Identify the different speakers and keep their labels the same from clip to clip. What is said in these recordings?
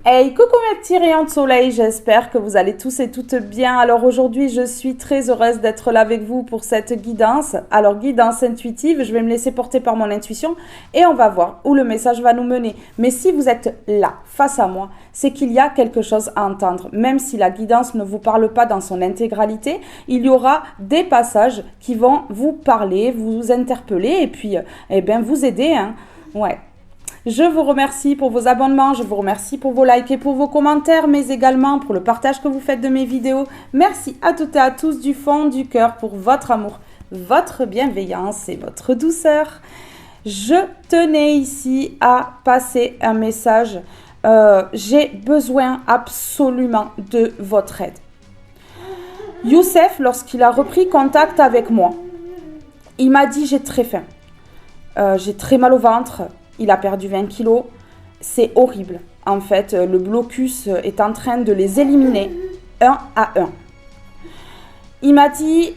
Speaker 1: Hey, coucou mes petits rayons de soleil, j'espère que vous allez tous et toutes bien. Alors aujourd'hui, je suis très heureuse d'être là avec vous pour cette guidance. Alors guidance intuitive, je vais me laisser porter par mon intuition et on va voir où le message va nous mener. Mais si vous êtes là, face à moi, c'est qu'il y a quelque chose à entendre. Même si la guidance ne vous parle pas dans son intégralité, il y aura des passages qui vont vous parler, vous interpeller et puis vous aider, hein. Ouais. Je vous remercie pour vos abonnements, je vous remercie pour vos likes et pour vos commentaires, mais également pour le partage que vous faites de mes vidéos. Merci à toutes et à tous du fond du cœur pour votre amour, votre bienveillance et votre douceur. Je tenais ici à passer un message. J'ai besoin absolument de votre aide. Youssef, lorsqu'il a repris contact avec moi, il m'a dit « j'ai très faim, j'ai très mal au ventre ». Il a perdu 20 kilos. C'est horrible. En fait, le blocus est en train de les éliminer un à un. Il m'a dit,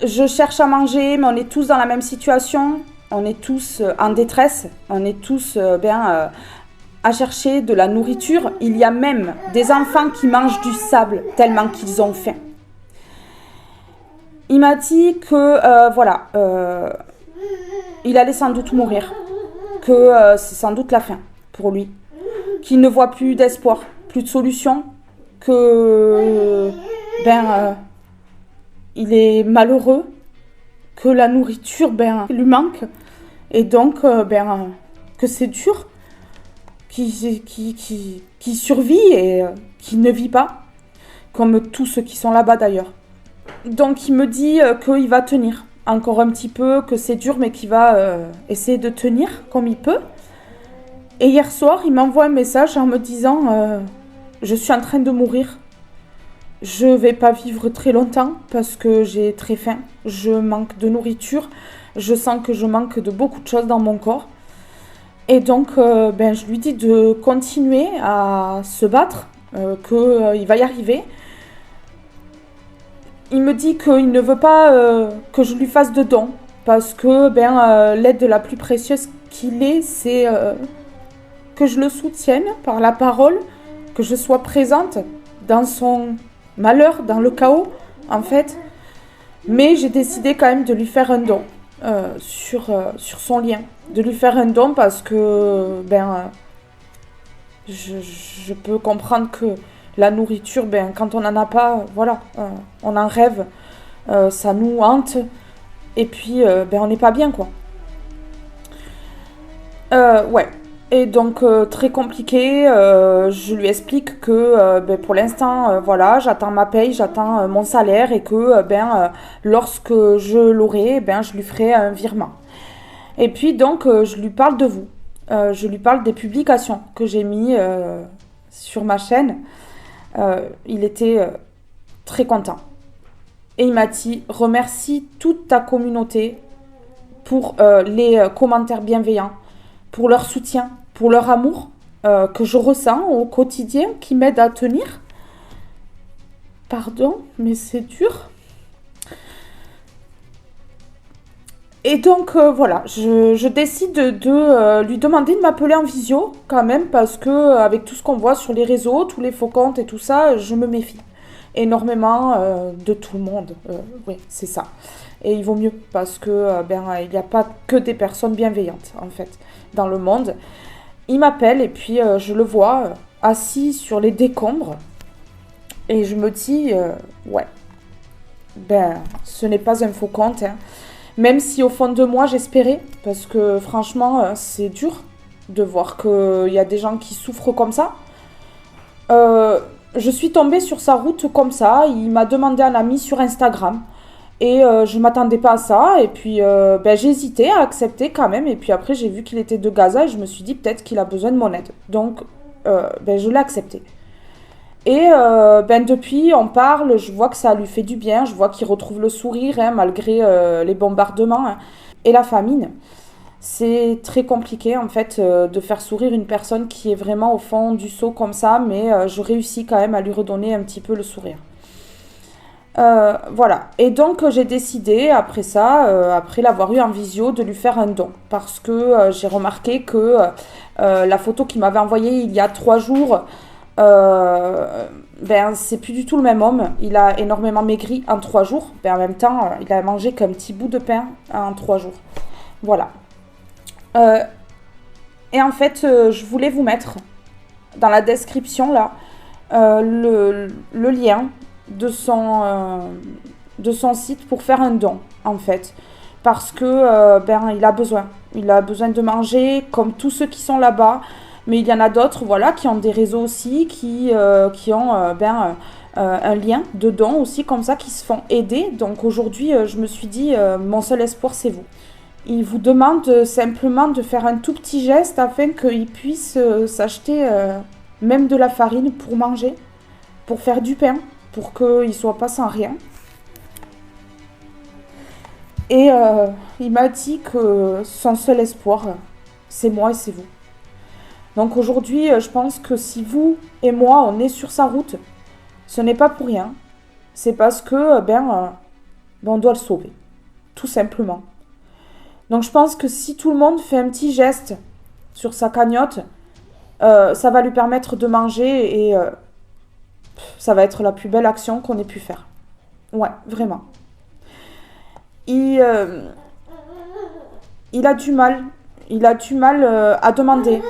Speaker 1: je cherche à manger, mais on est tous dans la même situation. On est tous en détresse. On est tous à chercher de la nourriture. Il y a même des enfants qui mangent du sable tellement qu'ils ont faim. Il m'a dit que, il allait sans doute mourir. Que c'est sans doute la fin pour lui, qu'il ne voit plus d'espoir, plus de solution, que il est malheureux, que la nourriture lui manque, et donc que c'est dur, qui survit et qui ne vit pas, comme tous ceux qui sont là-bas d'ailleurs. Donc il me dit qu'il va tenir encore un petit peu, que c'est dur, mais qu'il va essayer de tenir comme il peut. Et hier soir, il m'envoie un message en me disant je suis en train de mourir. Je vais pas vivre très longtemps parce que j'ai très faim. Je manque de nourriture. Je sens que je manque de beaucoup de choses dans mon corps. Et donc, je lui dis de continuer à se battre, qu'il va y arriver. Il me dit qu'il ne veut pas que je lui fasse de dons parce que l'aide la plus précieuse qu'il ait, c'est que je le soutienne par la parole, que je sois présente dans son malheur, dans le chaos en fait. Mais j'ai décidé quand même de lui faire un don sur son lien, de lui faire un don parce que je peux comprendre que la nourriture, quand on n'en a pas, on en rêve, ça nous hante, et puis on n'est pas bien, quoi. Et donc très compliqué, je lui explique que pour l'instant, j'attends ma paye, j'attends mon salaire, et que lorsque je l'aurai, je lui ferai un virement. Et puis donc, je lui parle de vous, je lui parle des publications que j'ai mis sur ma chaîne. Il était très content. Et il m'a dit, remercie toute ta communauté pour les commentaires bienveillants, pour leur soutien, pour leur amour que je ressens au quotidien, qui m'aide à tenir. Pardon, mais c'est dur. Et donc je décide de lui demander de m'appeler en visio quand même, parce que avec tout ce qu'on voit sur les réseaux, tous les faux comptes et tout ça, je me méfie énormément de tout le monde. Oui, c'est ça. Et il vaut mieux parce que il n'y a pas que des personnes bienveillantes en fait dans le monde. Il m'appelle et puis je le vois assis sur les décombres et je me dis ce n'est pas un faux compte, hein. Même si au fond de moi j'espérais, parce que franchement c'est dur de voir qu'il y a des gens qui souffrent comme ça. Je suis tombée sur sa route comme ça, il m'a demandé un ami sur Instagram. Et je m'attendais pas à ça, et puis j'ai hésité à accepter quand même, et puis après j'ai vu qu'il était de Gaza, et je me suis dit peut-être qu'il a besoin de mon aide. Donc je l'ai accepté. Et depuis, on parle, je vois que ça lui fait du bien, je vois qu'il retrouve le sourire, hein, malgré les bombardements, hein, et la famine. C'est très compliqué, en fait, de faire sourire une personne qui est vraiment au fond du seau comme ça, mais je réussis quand même à lui redonner un petit peu le sourire. Et donc j'ai décidé après ça, après l'avoir eu en visio, de lui faire un don, parce que j'ai remarqué que la photo qu'il m'avait envoyée il y a 3 jours, Ben, c'est plus du tout le même homme. Il a énormément maigri en 3 jours. Ben, en même temps, il a mangé qu'un petit bout de pain en 3 jours. Voilà. Euh, et en fait, je voulais vous mettre dans la description là le lien de son site pour faire un don, en fait. Parce que ben, il a besoin. Il a besoin de manger, comme tous ceux qui sont là-bas. Mais il y en a d'autres, voilà, qui ont des réseaux aussi, qui ont un lien de dons aussi, comme ça, qui se font aider. Donc aujourd'hui, je me suis dit, mon seul espoir, c'est vous. Il vous demande simplement de faire un tout petit geste afin qu'il puisse s'acheter même de la farine pour manger, pour faire du pain, pour qu'il ne soit pas sans rien. Et il m'a dit que son seul espoir, c'est moi et c'est vous. Donc aujourd'hui, je pense que si vous et moi, on est sur sa route, ce n'est pas pour rien. C'est parce que, on doit le sauver. Tout simplement. Donc je pense que si tout le monde fait un petit geste sur sa cagnotte, ça va lui permettre de manger et ça va être la plus belle action qu'on ait pu faire. Ouais, vraiment. Il, euh, il a du mal. Il a du mal à demander.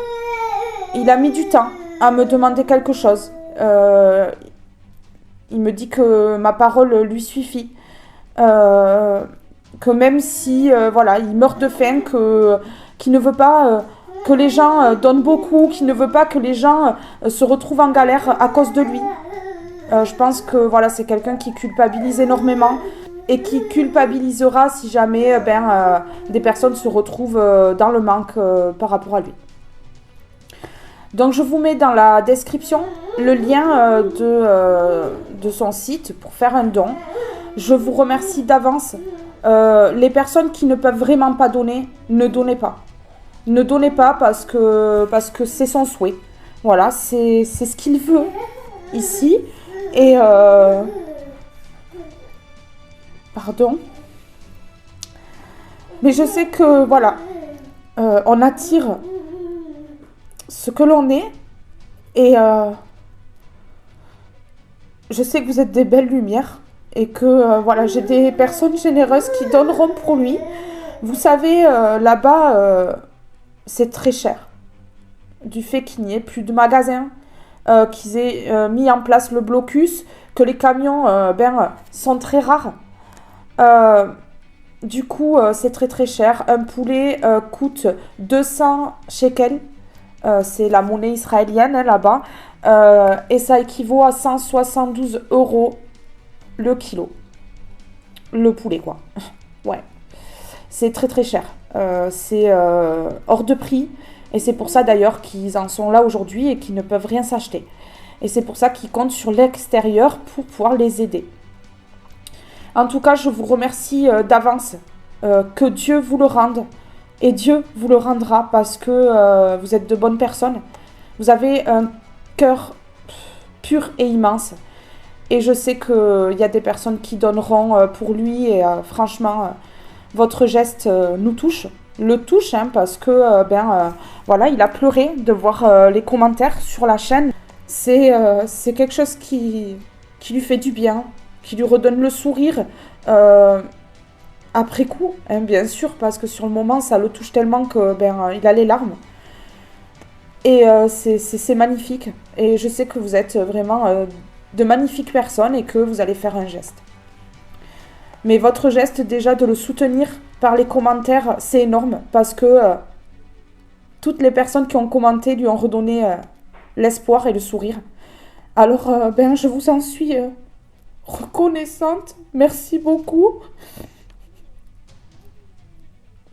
Speaker 1: Il a mis du temps à me demander quelque chose. Il me dit que ma parole lui suffit. Que même si voilà, il meurt de faim, qu'il ne veut pas que les gens donnent beaucoup, qu'il ne veut pas que les gens se retrouvent en galère à cause de lui. Je pense que voilà, c'est quelqu'un qui culpabilise énormément et qui culpabilisera si jamais des personnes se retrouvent dans le manque par rapport à lui. Donc je vous mets dans la description le lien de son site pour faire un don. Je vous remercie d'avance. Les personnes qui ne peuvent vraiment pas donner, ne donnez pas. Ne donnez pas parce que c'est son souhait. Voilà, c'est ce qu'il veut ici. Et pardon. Mais je sais que voilà, on attire ce que l'on est. Et je sais que vous êtes des belles lumières. Et que voilà, j'ai des personnes généreuses qui donneront pour lui. Vous savez, là-bas, c'est très cher. Du fait qu'il n'y ait plus de magasins, qu'ils aient mis en place le blocus, que les camions sont très rares. Du coup, c'est très très cher. Un poulet coûte 200 shekels. C'est la monnaie israélienne là-bas. Et ça équivaut à 172 euros le kilo. Le poulet, quoi. Ouais. C'est très très cher. C'est hors de prix. Et c'est pour ça d'ailleurs qu'ils en sont là aujourd'hui et qu'ils ne peuvent rien s'acheter. Et c'est pour ça qu'ils comptent sur l'extérieur pour pouvoir les aider. En tout cas, je vous remercie d'avance. Que Dieu vous le rende. Et Dieu vous le rendra parce que vous êtes de bonnes personnes. Vous avez un cœur pur et immense. Et je sais qu'il y a des personnes qui donneront pour lui. Et franchement, votre geste nous touche. Le touche, hein, parce que voilà, il a pleuré de voir les commentaires sur la chaîne. C'est quelque chose qui lui fait du bien, qui lui redonne le sourire. Après coup, hein, bien sûr, parce que sur le moment, ça le touche tellement que il a les larmes. Et c'est magnifique. Et je sais que vous êtes vraiment de magnifiques personnes et que vous allez faire un geste. Mais votre geste déjà de le soutenir par les commentaires, c'est énorme parce que toutes les personnes qui ont commenté lui ont redonné l'espoir et le sourire. Alors, je vous en suis reconnaissante. Merci beaucoup.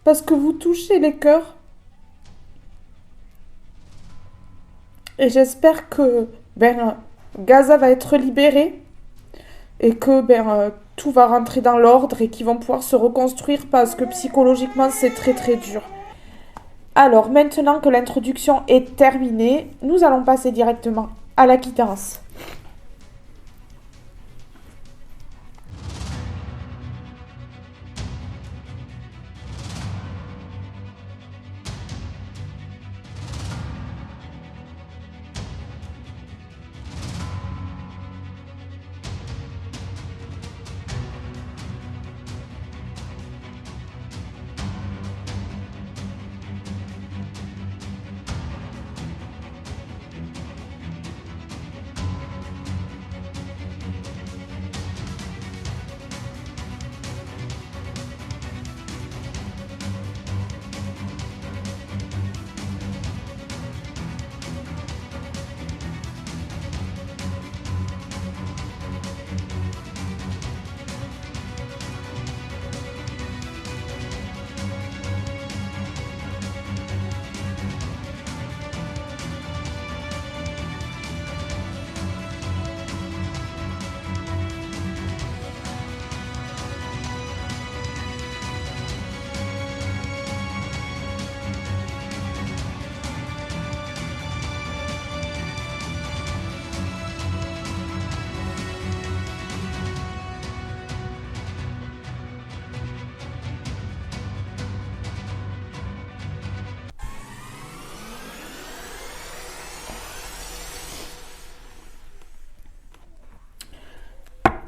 Speaker 1: Parce que vous touchez les cœurs. Et j'espère que Gaza va être libérée et que tout va rentrer dans l'ordre et qu'ils vont pouvoir se reconstruire parce que psychologiquement c'est très très dur. Alors maintenant que l'introduction est terminée, nous allons passer directement à la guidance.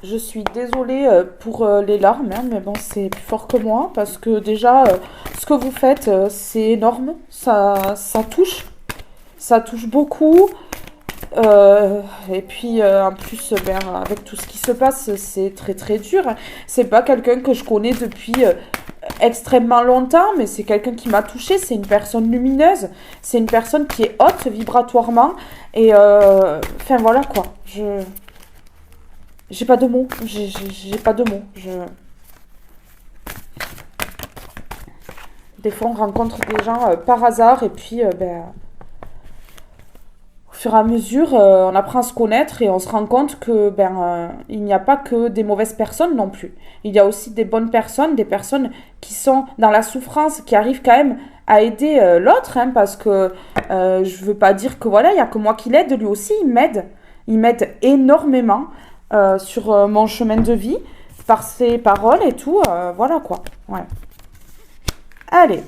Speaker 1: Je suis désolée pour les larmes, hein, mais bon, c'est plus fort que moi, parce que déjà, ce que vous faites, c'est énorme, ça touche beaucoup, et puis en plus, ben, avec tout ce qui se passe, c'est très très dur. C'est pas quelqu'un que je connais depuis extrêmement longtemps, mais c'est quelqu'un qui m'a touchée, c'est une personne lumineuse, c'est une personne qui est haute vibratoirement, et enfin voilà quoi, j'ai pas de mots, j'ai pas de mots. Des fois, on rencontre des gens par hasard et puis, ben, au fur et à mesure, on apprend à se connaître et on se rend compte que ben, il n'y a pas que des mauvaises personnes non plus. Il y a aussi des bonnes personnes, des personnes qui sont dans la souffrance, qui arrivent quand même à aider l'autre, hein, parce que je veux pas dire que voilà, il y a que moi qui l'aide, lui aussi, il m'aide énormément sur mon chemin de vie, par ses paroles et tout, voilà quoi. Ouais. Allez.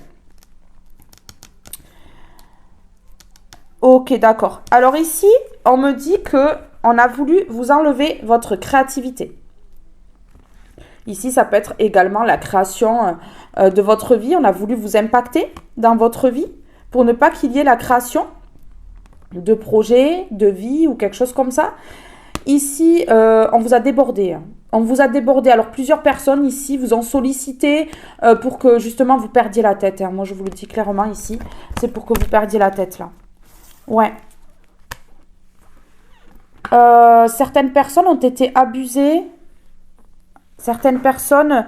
Speaker 1: Ok, d'accord. Alors ici, on me dit que on a voulu vous enlever votre créativité. Ici, ça peut être également la création de votre vie. On a voulu vous impacter dans votre vie pour ne pas qu'il y ait la création de projets, de vie ou quelque chose comme ça. Ici, on vous a débordé. Hein. On vous a débordé. Alors, plusieurs personnes ici vous ont sollicité pour que justement vous perdiez la tête. Hein. Moi, je vous le dis clairement ici. C'est pour que vous perdiez la tête là. Ouais. Certaines personnes ont été abusées. Certaines personnes,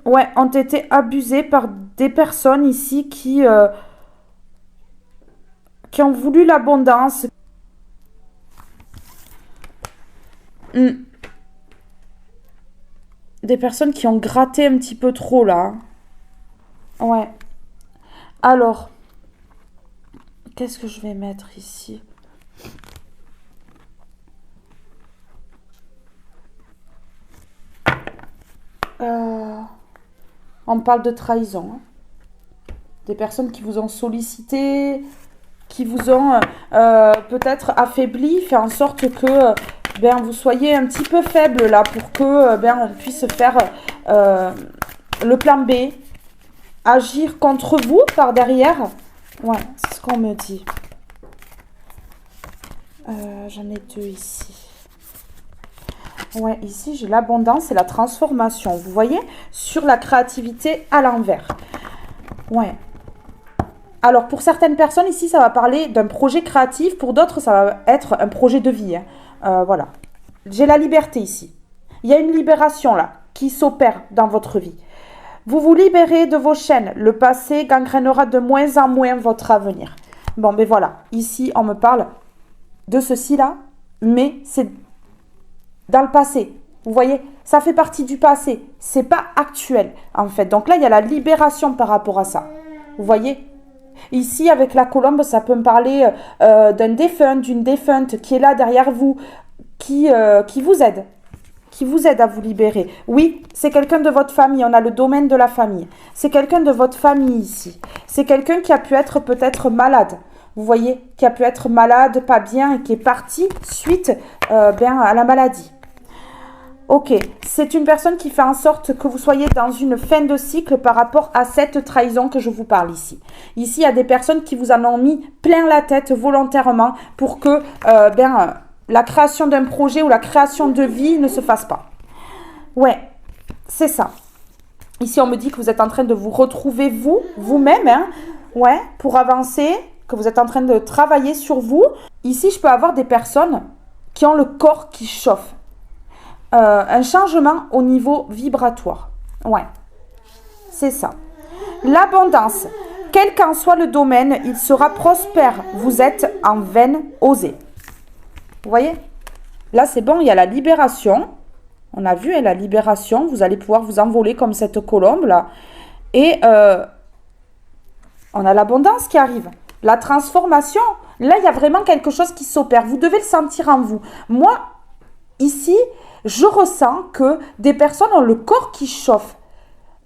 Speaker 1: ouais, ont été abusées par des personnes ici qui ont voulu l'abondance. Hmm. Des personnes qui ont gratté un petit peu trop là. Ouais. Alors, qu'est-ce que je vais mettre ici? On parle de trahison. Hein. Des personnes qui vous ont sollicité, qui vous ont peut-être affaibli, fait en sorte que ben, vous soyez un petit peu faible là pour que ben, on puisse faire le plan B, agir contre vous par derrière. Ouais, c'est ce qu'on me dit. J'en ai deux ici. Ouais, ici j'ai l'abondance et la transformation. Vous voyez, sur la créativité à l'envers. Ouais. Alors, pour certaines personnes, ici, ça va parler d'un projet créatif. Pour d'autres, ça va être un projet de vie. Hein. Voilà. J'ai la liberté ici. Il y a une libération, là, qui s'opère dans votre vie. Vous vous libérez de vos chaînes. Le passé gangrénera de moins en moins votre avenir. Bon, ben voilà. Ici, on me parle de ceci-là, mais c'est dans le passé. Vous voyez, ça fait partie du passé. C'est pas actuel, en fait. Donc là, il y a la libération par rapport à ça. Vous voyez ? Ici, avec la colombe, ça peut me parler d'un défunt, d'une défunte qui est là derrière vous, qui vous aide. Qui vous aide à vous libérer. Oui, c'est quelqu'un de votre famille. On a le domaine de la famille. C'est quelqu'un de votre famille ici. C'est quelqu'un qui a pu être peut-être malade. Vous voyez, qui a pu être malade, pas bien, et qui est parti suite à la maladie. Ok, c'est une personne qui fait en sorte que vous soyez dans une fin de cycle par rapport à cette trahison que je vous parle ici. Ici, il y a des personnes qui vous en ont mis plein la tête volontairement pour que la création d'un projet ou la création de vie ne se fasse pas. Ouais, c'est ça. Ici, on me dit que vous êtes en train de vous retrouver vous-même, hein, ouais, pour avancer, que vous êtes en train de travailler sur vous. Ici, je peux avoir des personnes qui ont le corps qui chauffe. Un changement au niveau vibratoire. Ouais, c'est ça. L'abondance, quel qu'en soit le domaine, il sera prospère. Vous êtes en veine osée. Vous voyez? Là, c'est bon, il y a la libération. On a vu la libération. Vous allez pouvoir vous envoler comme cette colombe-là. Et on a l'abondance qui arrive. La transformation, là, il y a vraiment quelque chose qui s'opère. Vous devez le sentir en vous. Moi, ici, je ressens que des personnes ont le corps qui chauffe.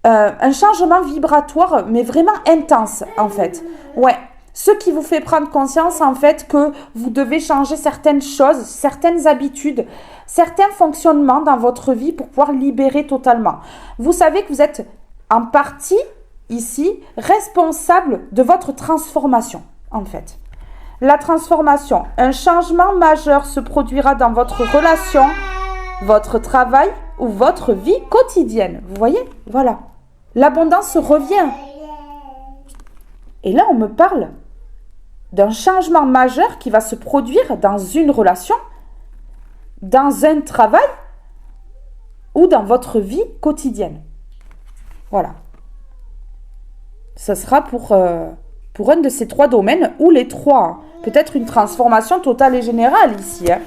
Speaker 1: Un changement vibratoire, mais vraiment intense, en fait. Ouais, Ce qui vous fait prendre conscience, en fait, que vous devez changer certaines choses, certaines habitudes, certains fonctionnements dans votre vie pour pouvoir libérer totalement. Vous savez que vous êtes en partie, ici, responsable de votre transformation, en fait. La transformation, un changement majeur se produira dans votre relation, votre travail ou votre vie quotidienne. Vous voyez? Voilà. L'abondance revient. Et là, on me parle d'un changement majeur qui va se produire dans une relation, dans un travail ou dans votre vie quotidienne. Voilà. Ce sera pour un de ces 3 domaines ou les 3. Peut-être une transformation totale et générale ici. Hein,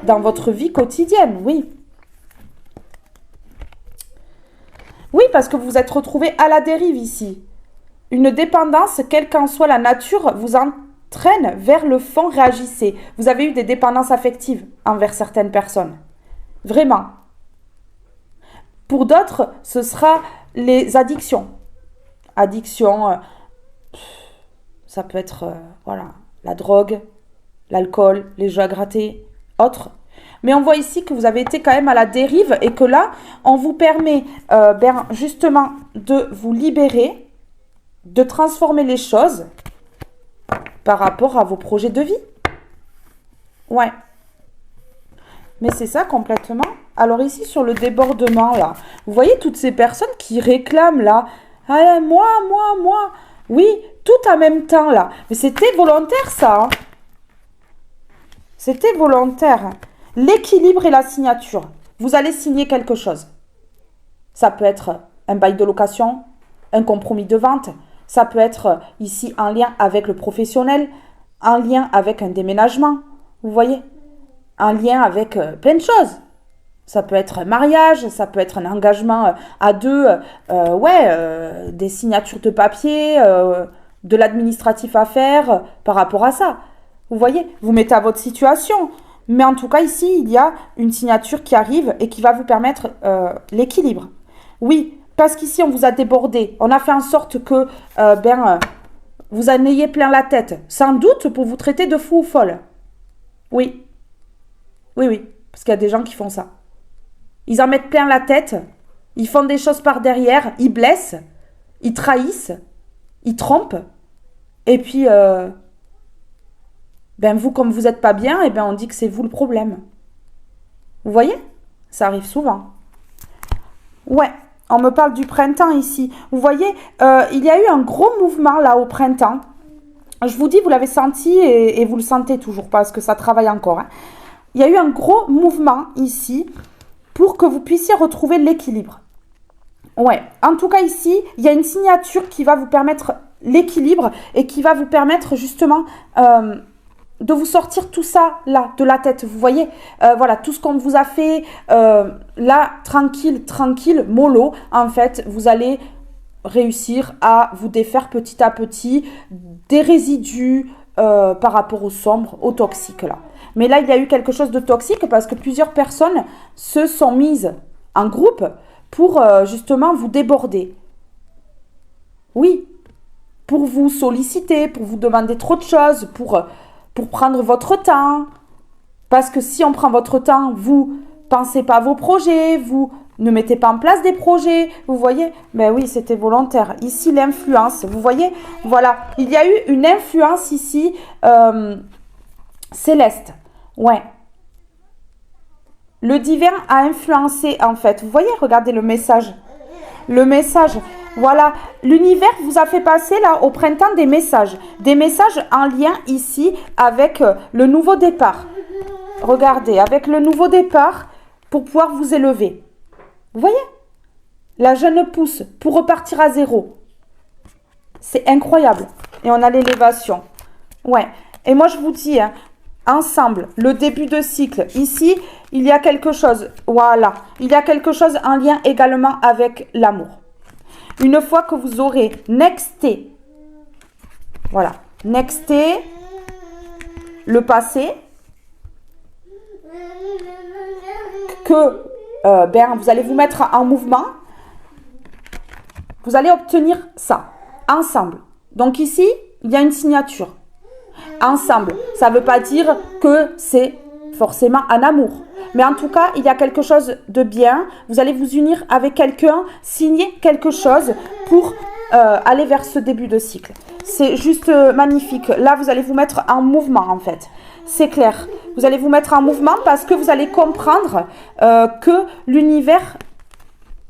Speaker 1: dans votre vie quotidienne, oui. Oui, parce que vous vous êtes retrouvé à la dérive ici. Une dépendance, quelle qu'en soit la nature, vous entraîne vers le fond, réagissez. Vous avez eu des dépendances affectives envers certaines personnes. Vraiment. Pour d'autres, ce sera les addictions. Addiction, ça peut être voilà, la drogue, l'alcool, les jeux à gratter, autres. Mais on voit ici que vous avez été quand même à la dérive et que là, on vous permet justement de vous libérer, de transformer les choses par rapport à vos projets de vie. Ouais. Mais c'est ça complètement. Alors ici, sur le débordement, là, vous voyez toutes ces personnes qui réclament, là, ah, moi. Oui, tout en même temps, là. Mais c'était volontaire, ça. Hein. C'était volontaire. L'équilibre et la signature. Vous allez signer quelque chose. Ça peut être un bail de location, un compromis de vente. Ça peut être ici en lien avec le professionnel, en lien avec un déménagement, vous voyez, en lien avec plein de choses. Ça peut être un mariage, ça peut être un engagement à 2, des signatures de papier, de l'administratif à faire par rapport à ça. Vous voyez, vous mettez à votre situation. Mais en tout cas, ici, il y a une signature qui arrive et qui va vous permettre l'équilibre. Oui, parce qu'ici, on vous a débordé. On a fait en sorte que vous en ayez plein la tête. Sans doute pour vous traiter de fou ou folle. Oui. Oui. Parce qu'il y a des gens qui font ça. Ils en mettent plein la tête. Ils font des choses par derrière. Ils blessent. Ils trahissent. Ils trompent. Et puis, vous, comme vous n'êtes pas bien, on dit que c'est vous le problème. Vous voyez? Ça arrive souvent. Ouais. On me parle du printemps ici. Vous voyez, il y a eu un gros mouvement là au printemps. Je vous dis, vous l'avez senti et vous le sentez toujours parce que ça travaille encore. Hein. Il y a eu un gros mouvement ici pour que vous puissiez retrouver l'équilibre. Ouais, en tout cas ici, il y a une signature qui va vous permettre l'équilibre et qui va vous permettre justement de vous sortir tout ça là de la tête, vous voyez, voilà, tout ce qu'on vous a fait là, tranquille, mollo, en fait, vous allez réussir à vous défaire petit à petit des résidus par rapport au sombre, au toxique là. Mais là, il y a eu quelque chose de toxique parce que plusieurs personnes se sont mises en groupe pour justement vous déborder. Oui, pour vous solliciter, pour vous demander trop de choses, pour prendre votre temps. Parce que si on prend votre temps, vous pensez pas à vos projets, vous ne mettez pas en place des projets, vous voyez? Ben oui, c'était volontaire. Ici, l'influence, vous voyez? Voilà, il y a eu une influence ici céleste. Ouais. Le divin a influencé, en fait. Vous voyez, regardez le message. Le message, voilà. L'univers vous a fait passer, là, au printemps, des messages. Des messages en lien, ici, avec le nouveau départ. Regardez, avec le nouveau départ, pour pouvoir vous élever. Vous voyez? La jeune pousse pour repartir à zéro. C'est incroyable. Et on a l'élévation. Ouais. Et moi, je vous dis, hein, ensemble, le début de cycle. Ici, il y a quelque chose. Voilà. Il y a quelque chose en lien également avec l'amour. Une fois que vous aurez nexté, voilà, nexté le passé, que vous allez vous mettre en mouvement, vous allez obtenir ça, ensemble. Donc ici, il y a une signature. Ensemble, ça ne veut pas dire que c'est forcément un amour. Mais en tout cas, il y a quelque chose de bien. Vous allez vous unir avec quelqu'un, signer quelque chose pour aller vers ce début de cycle. C'est juste magnifique. Là, vous allez vous mettre en mouvement, en fait. C'est clair. Vous allez vous mettre en mouvement parce que vous allez comprendre que l'univers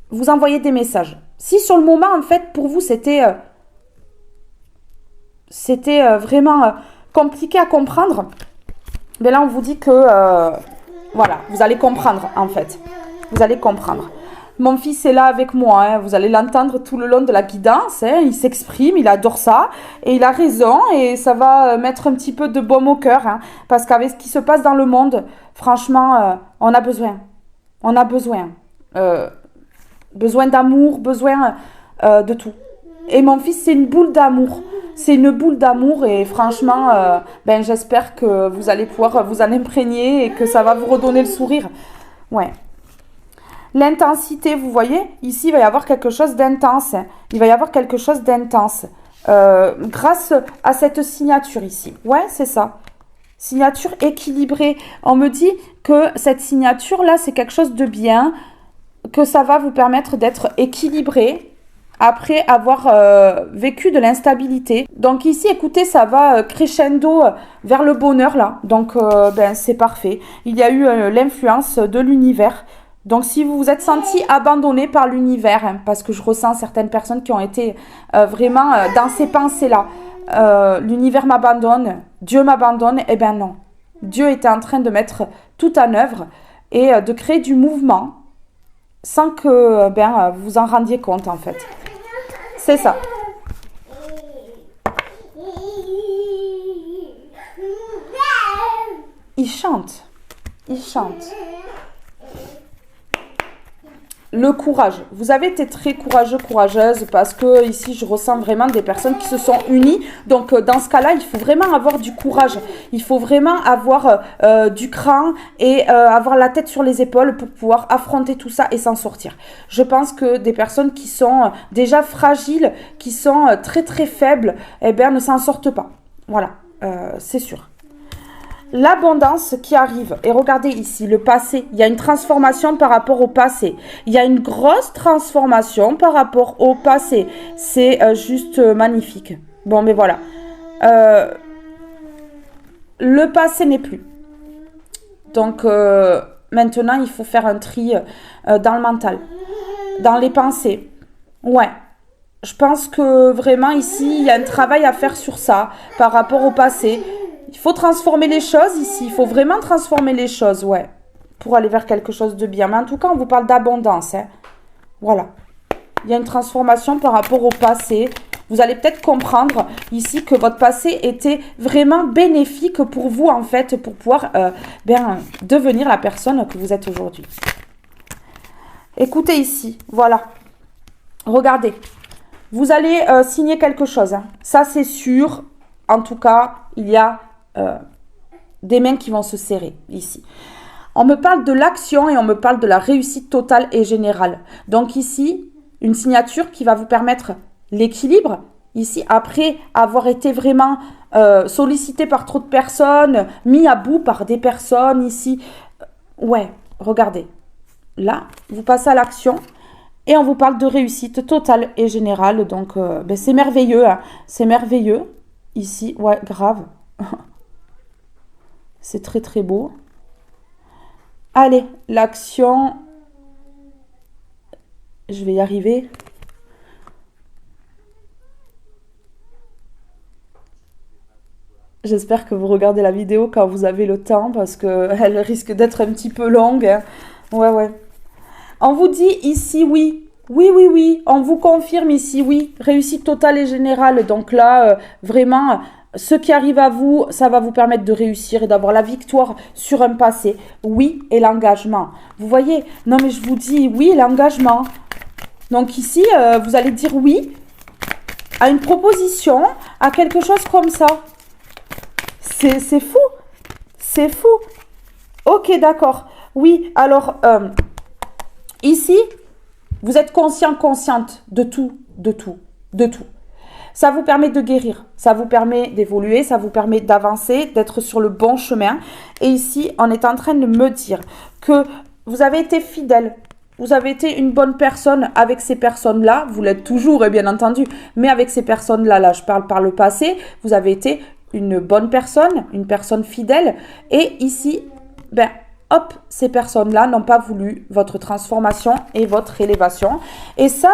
Speaker 1: vous envoie des messages. Si sur le moment, en fait, pour vous, c'était vraiment compliqué à comprendre, mais là, on vous dit que, voilà, vous allez comprendre, en fait. Vous allez comprendre. Mon fils est là avec moi, hein. Vous allez l'entendre tout le long de la guidance, hein. Il s'exprime, il adore ça, et il a raison, et ça va mettre un petit peu de baume au cœur, hein, parce qu'avec ce qui se passe dans le monde, franchement, on a besoin. On a besoin. Besoin d'amour, besoin de tout. Et mon fils, c'est une boule d'amour. C'est une boule d'amour, et franchement, j'espère que vous allez pouvoir vous en imprégner et que ça va vous redonner le sourire. Ouais. L'intensité, vous voyez, ici, il va y avoir quelque chose d'intense. Il va y avoir quelque chose d'intense. Grâce à cette signature ici. Ouais, c'est ça. Signature équilibrée. On me dit que cette signature-là, c'est quelque chose de bien, que ça va vous permettre d'être équilibré après avoir vécu de l'instabilité. Donc ici, écoutez, ça va crescendo vers le bonheur, là. Donc, c'est parfait. Il y a eu l'influence de l'univers. Donc, si vous vous êtes senti abandonné par l'univers, hein, parce que je ressens certaines personnes qui ont été vraiment dans ces pensées-là, l'univers m'abandonne, Dieu m'abandonne, eh bien non. Dieu était en train de mettre tout en œuvre et de créer du mouvement sans que vous vous en rendiez compte, en fait. C'est ça. Il chante. Il chante. Le courage. Vous avez été très courageux, courageuse, parce que ici, je ressens vraiment des personnes qui se sont unies. Donc, dans ce cas-là, il faut vraiment avoir du courage. Il faut vraiment avoir du cran et avoir la tête sur les épaules pour pouvoir affronter tout ça et s'en sortir. Je pense que des personnes qui sont déjà fragiles, qui sont très, très faibles, ne s'en sortent pas. Voilà, c'est sûr. L'abondance qui arrive, et regardez ici, le passé, il y a une transformation par rapport au passé, il y a une grosse transformation par rapport au passé, c'est juste magnifique. Bon, mais voilà, le passé n'est plus, donc maintenant il faut faire un tri dans le mental, dans les pensées, ouais. Je pense que vraiment ici, il y a un travail à faire sur ça par rapport au passé. Il faut transformer les choses ici. Il faut vraiment transformer les choses, ouais. Pour aller vers quelque chose de bien. Mais en tout cas, on vous parle d'abondance, hein. Voilà. Il y a une transformation par rapport au passé. Vous allez peut-être comprendre ici que votre passé était vraiment bénéfique pour vous, en fait, pour pouvoir devenir la personne que vous êtes aujourd'hui. Écoutez ici, voilà. Regardez. Vous allez signer quelque chose, hein. Ça, c'est sûr. En tout cas, il y a des mains qui vont se serrer ici. On me parle de l'action et on me parle de la réussite totale et générale. Donc ici, une signature qui va vous permettre l'équilibre. Ici, après avoir été vraiment sollicité par trop de personnes, mis à bout par des personnes ici. Ouais, regardez. Là, vous passez à l'action. Et on vous parle de réussite totale et générale. Donc, c'est merveilleux. Hein. C'est merveilleux. Ici, ouais, grave. C'est très, très beau. Allez, l'action. Je vais y arriver. J'espère que vous regardez la vidéo quand vous avez le temps parce qu'elle risque d'être un petit peu longue. Hein. Ouais. On vous dit ici oui. Oui. On vous confirme ici oui. Réussite totale et générale. Donc là, vraiment, ce qui arrive à vous, ça va vous permettre de réussir et d'avoir la victoire sur un passé. Oui, et l'engagement. Vous voyez? Non, mais je vous dis oui, l'engagement. Donc ici, vous allez dire oui à une proposition, à quelque chose comme ça. C'est fou. C'est fou. Ok, d'accord. Oui, alors, ici, vous êtes consciente de tout. Ça vous permet de guérir, ça vous permet d'évoluer, ça vous permet d'avancer, d'être sur le bon chemin. Et ici, on est en train de me dire que vous avez été fidèle, vous avez été une bonne personne avec ces personnes-là, vous l'êtes toujours, et bien entendu, mais avec ces personnes-là, là, je parle par le passé, vous avez été une bonne personne, une personne fidèle. Et ici, ben, hop, ces personnes-là n'ont pas voulu votre transformation et votre élévation. Et ça,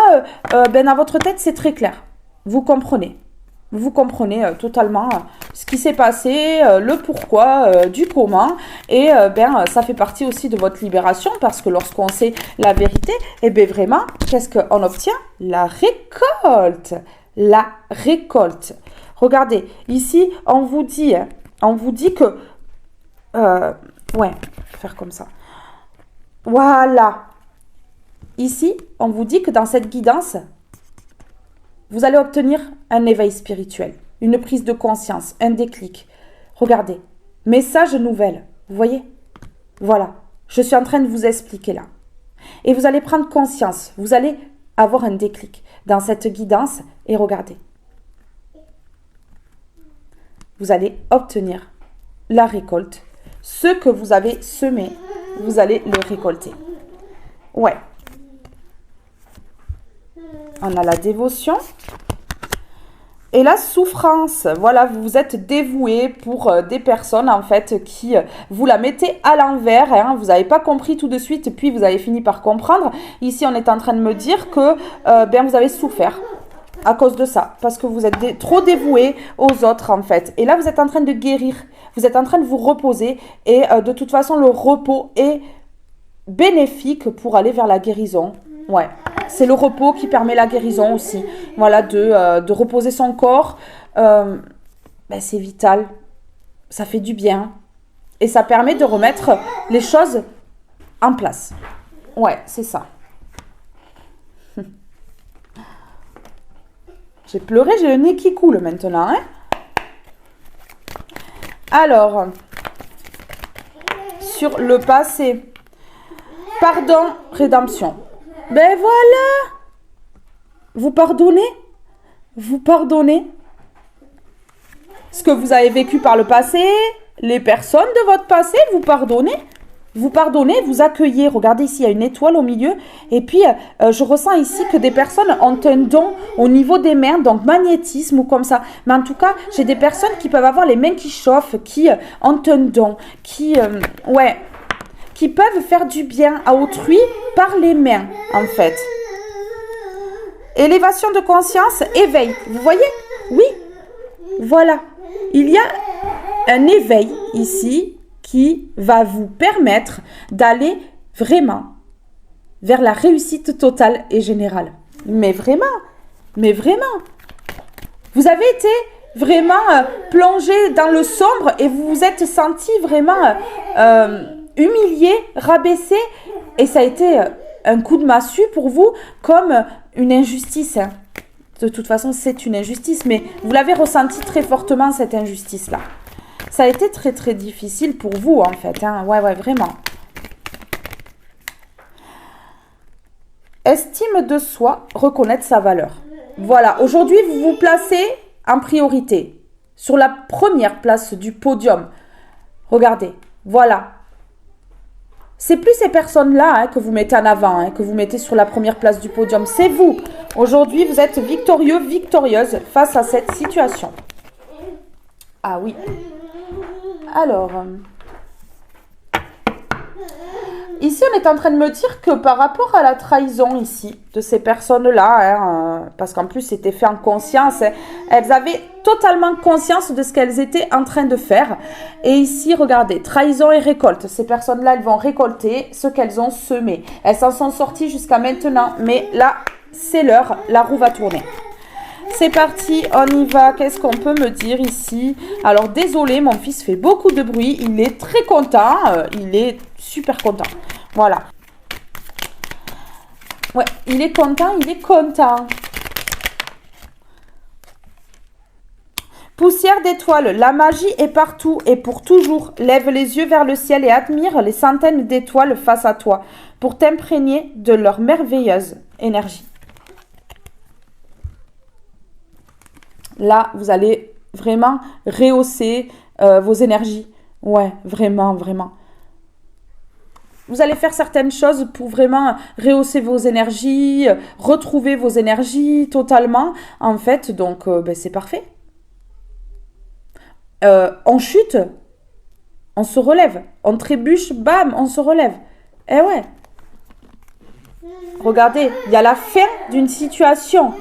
Speaker 1: ben, dans votre tête, c'est très clair. Vous comprenez totalement ce qui s'est passé, le pourquoi, du comment. Et ben, ça fait partie aussi de votre libération parce que lorsqu'on sait la vérité, et bien vraiment, qu'est-ce qu'on obtient? La récolte. La récolte. Regardez, ici, on vous dit que... ouais, faire comme ça. Voilà. Ici, on vous dit que dans cette guidance, vous allez obtenir un éveil spirituel, une prise de conscience, un déclic. Regardez, message nouvelle, vous voyez? Voilà, je suis en train de vous expliquer là. Et vous allez prendre conscience, vous allez avoir un déclic dans cette guidance et regardez. Vous allez obtenir la récolte. Ce que vous avez semé, vous allez le récolter. Ouais. On a la dévotion et la souffrance. Voilà, vous vous êtes dévoué pour des personnes en fait qui vous la mettez à l'envers. Hein, vous n'avez pas compris tout de suite, puis vous avez fini par comprendre. Ici, on est en train de me dire que ben, vous avez souffert à cause de ça, parce que vous êtes trop dévoué aux autres en fait. Et là, vous êtes en train de guérir, vous êtes en train de vous reposer et de toute façon, le repos est bénéfique pour aller vers la guérison. Ouais, c'est le repos qui permet la guérison aussi. Voilà, de reposer son corps, ben, c'est vital, ça fait du bien et ça permet de remettre les choses en place. Ouais, c'est ça. J'ai pleuré, j'ai le nez qui coule maintenant. Hein. Alors, sur le passé, pardon, rédemption. Ben voilà. Vous pardonnez? Vous pardonnez ce que vous avez vécu par le passé, les personnes de votre passé, vous pardonnez? Vous pardonnez, vous accueillez. Regardez ici, il y a une étoile au milieu. Et puis, je ressens ici que des personnes ont un don au niveau des mains, donc magnétisme ou comme ça. Mais en tout cas, j'ai des personnes qui peuvent avoir les mains qui chauffent, qui ont un don, qui peuvent faire du bien à autrui par les mains, en fait. Élévation de conscience, éveil. Vous voyez? Oui. Voilà. Il y a un éveil ici qui va vous permettre d'aller vraiment vers la réussite totale et générale. Mais vraiment. Vous avez été vraiment plongé dans le sombre et vous vous êtes senti vraiment humilié, rabaissé. Et ça a été un coup de massue pour vous comme une injustice. Hein. De toute façon, c'est une injustice, mais vous l'avez ressenti très fortement, cette injustice-là. Ça a été très, très difficile pour vous, en fait. Hein. Ouais, vraiment. Estime de soi, reconnaître sa valeur. Voilà, aujourd'hui, vous vous placez en priorité, sur la première place du podium. Regardez, voilà. C'est plus ces personnes-là hein, que vous mettez en avant, hein, que vous mettez sur la première place du podium. C'est vous. Aujourd'hui, vous êtes victorieux, victorieuse face à cette situation. Ah oui. Alors, ici, on est en train de me dire que par rapport à la trahison ici, de ces personnes-là, hein, parce qu'en plus, c'était fait en conscience, hein, elles avaient totalement conscience de ce qu'elles étaient en train de faire. Et ici, regardez, trahison et récolte. Ces personnes-là, elles vont récolter ce qu'elles ont semé. Elles s'en sont sorties jusqu'à maintenant, mais là, c'est l'heure, la roue va tourner. C'est parti, on y va. Qu'est-ce qu'on peut me dire ici? Alors, désolé, mon fils fait beaucoup de bruit. Il est très content. Il est super content. Voilà. Ouais, il est content, Poussière d'étoiles, la magie est partout et pour toujours. Lève les yeux vers le ciel et admire les centaines d'étoiles face à toi pour t'imprégner de leur merveilleuse énergie. Là, vous allez vraiment rehausser vos énergies. Ouais, vraiment, vraiment. Vous allez faire certaines choses pour vraiment rehausser vos énergies, retrouver vos énergies totalement, en fait. Donc, ben, c'est parfait. On chute, on se relève. On trébuche, bam, on se relève. Eh ouais. Regardez, il y a la fin d'une situation.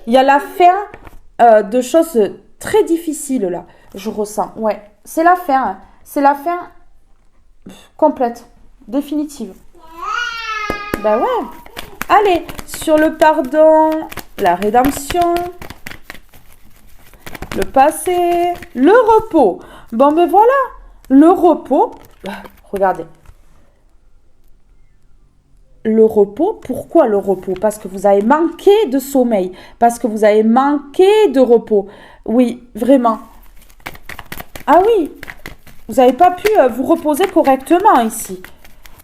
Speaker 1: Il y a la fin de choses très difficiles, là. Je ressens. Ouais, c'est la fin. Hein. C'est la fin complète, définitive. Ben ouais. Allez, sur le pardon, la rédemption, le passé, le repos. Bon, ben voilà. Le repos, regardez. Le repos, pourquoi le repos? Parce que vous avez manqué de sommeil, parce que vous avez manqué de repos. Oui, vraiment. Ah oui, vous n'avez pas pu vous reposer correctement ici.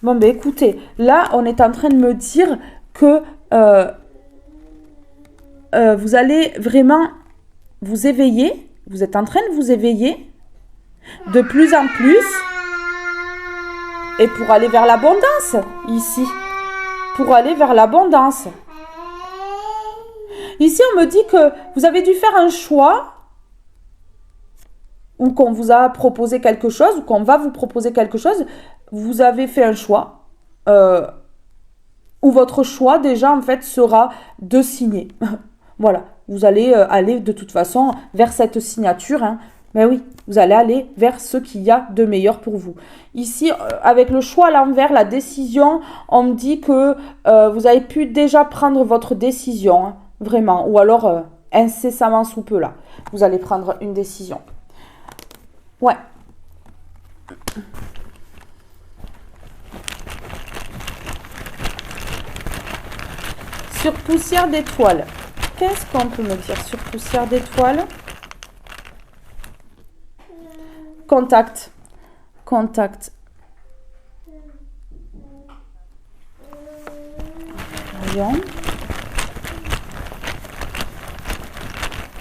Speaker 1: Bon, ben écoutez, là, on est en train de me dire que vous allez vraiment vous éveiller. Vous êtes en train de vous éveiller de plus en plus. Et pour aller vers l'abondance, ici. Pour aller vers l'abondance. Ici, on me dit que vous avez dû faire un choix ou qu'on vous a proposé quelque chose ou qu'on va vous proposer quelque chose. Vous avez fait un choix où votre choix déjà en fait sera de signer. Voilà, vous allez aller de toute façon vers cette signature. Hein. Mais oui, vous allez aller vers ce qu'il y a de meilleur pour vous. Ici, avec le choix à l'envers, la décision, on me dit que vous avez pu déjà prendre votre décision, hein, vraiment. Ou alors, incessamment sous peu, là, vous allez prendre une décision. Ouais. Sur poussière d'étoiles. Qu'est-ce qu'on peut me dire sur poussière d'étoiles? Contact. Contact. Voyons.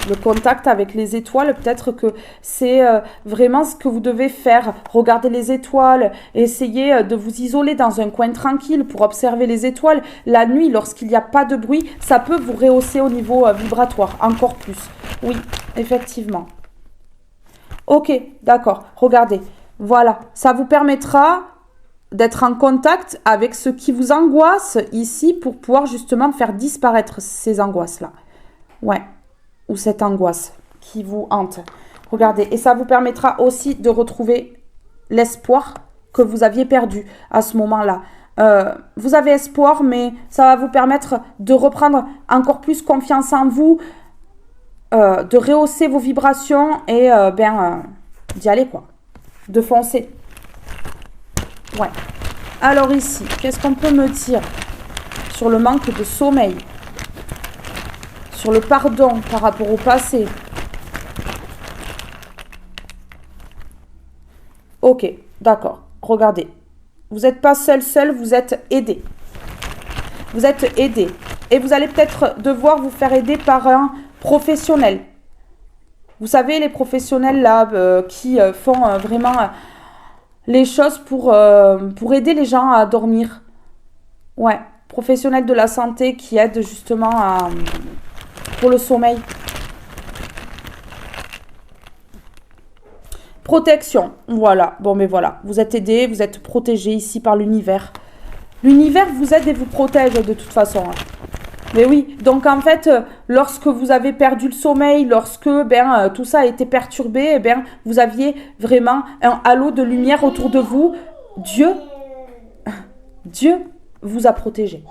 Speaker 1: Le contact avec les étoiles, peut-être que c'est vraiment ce que vous devez faire. Regardez les étoiles, essayez de vous isoler dans un coin tranquille pour observer les étoiles. La nuit, lorsqu'il n'y a pas de bruit, ça peut vous rehausser au niveau vibratoire, encore plus. Oui, effectivement. Ok, d'accord, regardez. Voilà, ça vous permettra d'être en contact avec ce qui vous angoisse ici pour pouvoir justement faire disparaître ces angoisses-là. Ouais. Ou cette angoisse qui vous hante. Regardez, et ça vous permettra aussi de retrouver l'espoir que vous aviez perdu à ce moment-là. Vous avez espoir, mais ça va vous permettre de reprendre encore plus confiance en vous, de rehausser vos vibrations et d'y aller, quoi. De foncer. Ouais. Alors ici, qu'est-ce qu'on peut me dire sur le manque de sommeil? Sur le pardon par rapport au passé. Ok, d'accord. Regardez. Vous n'êtes pas seul, vous êtes aidé. Vous êtes aidé. Et vous allez peut-être devoir vous faire aider par un professionnel. Vous savez, les professionnels là qui font vraiment les choses pour aider les gens à dormir. Ouais, professionnels de la santé qui aident justement pour le sommeil. Protection, voilà. Bon, mais voilà, vous êtes aidé, vous êtes protégé ici par l'univers. L'univers vous aide et vous protège de toute façon. Mais oui, donc en fait, lorsque vous avez perdu le sommeil, lorsque tout ça a été perturbé, vous aviez vraiment un halo de lumière autour de vous. Dieu vous a protégé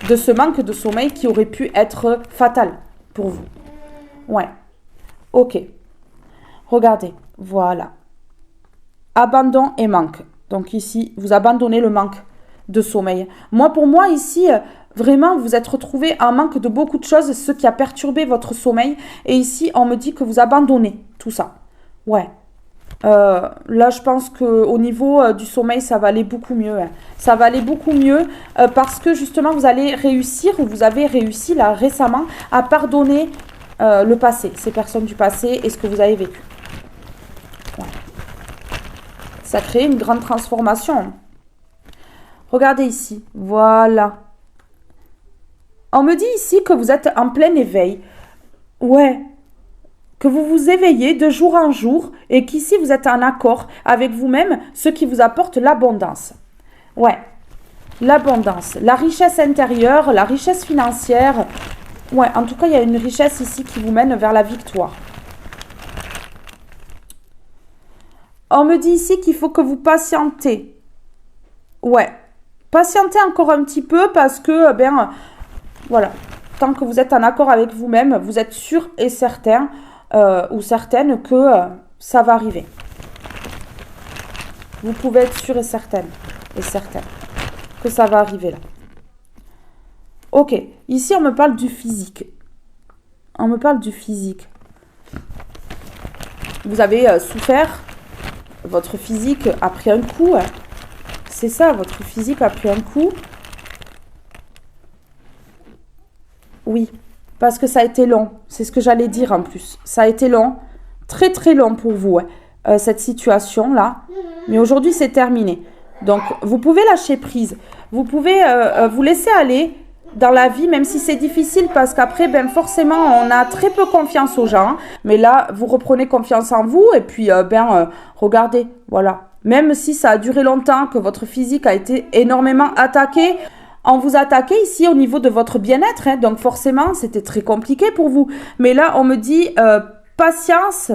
Speaker 1: de ce manque de sommeil qui aurait pu être fatal pour vous. Ouais. Ok. Regardez. Voilà. Abandon et manque. Donc ici, vous abandonnez le manque de sommeil. Pour moi, ici, vraiment, vous êtes retrouvé en manque de beaucoup de choses, ce qui a perturbé votre sommeil. Et ici, on me dit que vous abandonnez tout ça. Ouais. Là, je pense qu'au niveau du sommeil, ça va aller beaucoup mieux. Hein. Ça va aller beaucoup mieux parce que justement, vous allez réussir, ou vous avez réussi là récemment, à pardonner le passé, ces personnes du passé et ce que vous avez vécu. Ouais. Ça crée une grande transformation. Regardez ici, voilà. On me dit ici que vous êtes en plein éveil. Ouais. Que vous vous éveillez de jour en jour et qu'ici vous êtes en accord avec vous-même, ce qui vous apporte l'abondance. Ouais, l'abondance, la richesse intérieure, la richesse financière. Ouais, en tout cas, il y a une richesse ici qui vous mène vers la victoire. On me dit ici qu'il faut que vous patientez. Ouais, patientez encore un petit peu parce que, voilà, tant que vous êtes en accord avec vous-même, vous êtes sûr et certain ou certaine que ça va arriver. Vous pouvez être sûr et certaine que ça va arriver là. Ok, ici on me parle du physique. On me parle du physique. Vous avez souffert, votre physique a pris un coup. Hein. C'est ça, votre physique a pris un coup. Oui. Parce que ça a été long. C'est ce que j'allais dire en plus. Ça a été long. Très très long pour vous, cette situation-là. Mais aujourd'hui, c'est terminé. Donc, vous pouvez lâcher prise. Vous pouvez vous laisser aller dans la vie, même si c'est difficile. Parce qu'après, forcément, on a très peu confiance aux gens. Mais là, vous reprenez confiance en vous. Et puis, regardez, voilà. Même si ça a duré longtemps, que votre physique a été énormément attaqué, on vous attaquait ici au niveau de votre bien-être, hein, donc forcément, c'était très compliqué pour vous. Mais là, on me dit, patience,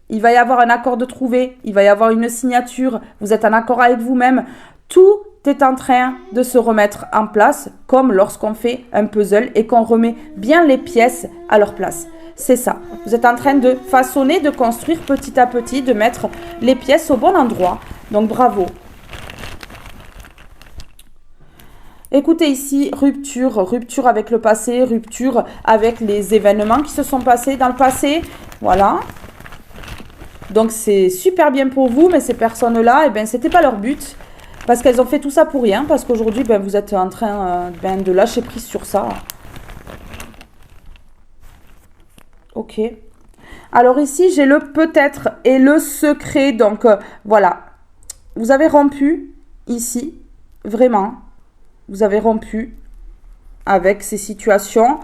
Speaker 1: il va y avoir un accord de trouver, il va y avoir une signature, vous êtes en accord avec vous-même. Tout est en train de se remettre en place, comme lorsqu'on fait un puzzle et qu'on remet bien les pièces à leur place. C'est ça. Vous êtes en train de façonner, de construire petit à petit, de mettre les pièces au bon endroit. Donc, bravo. Écoutez ici, rupture avec le passé, rupture avec les événements qui se sont passés dans le passé. Voilà. Donc c'est super bien pour vous, mais ces personnes-là, c'était pas leur but. Parce qu'elles ont fait tout ça pour rien. Parce qu'aujourd'hui, vous êtes en train de lâcher prise sur ça. Ok. Alors ici, j'ai le peut-être et le secret. Donc voilà. Vous avez rompu ici, vraiment. Vous avez rompu avec ces situations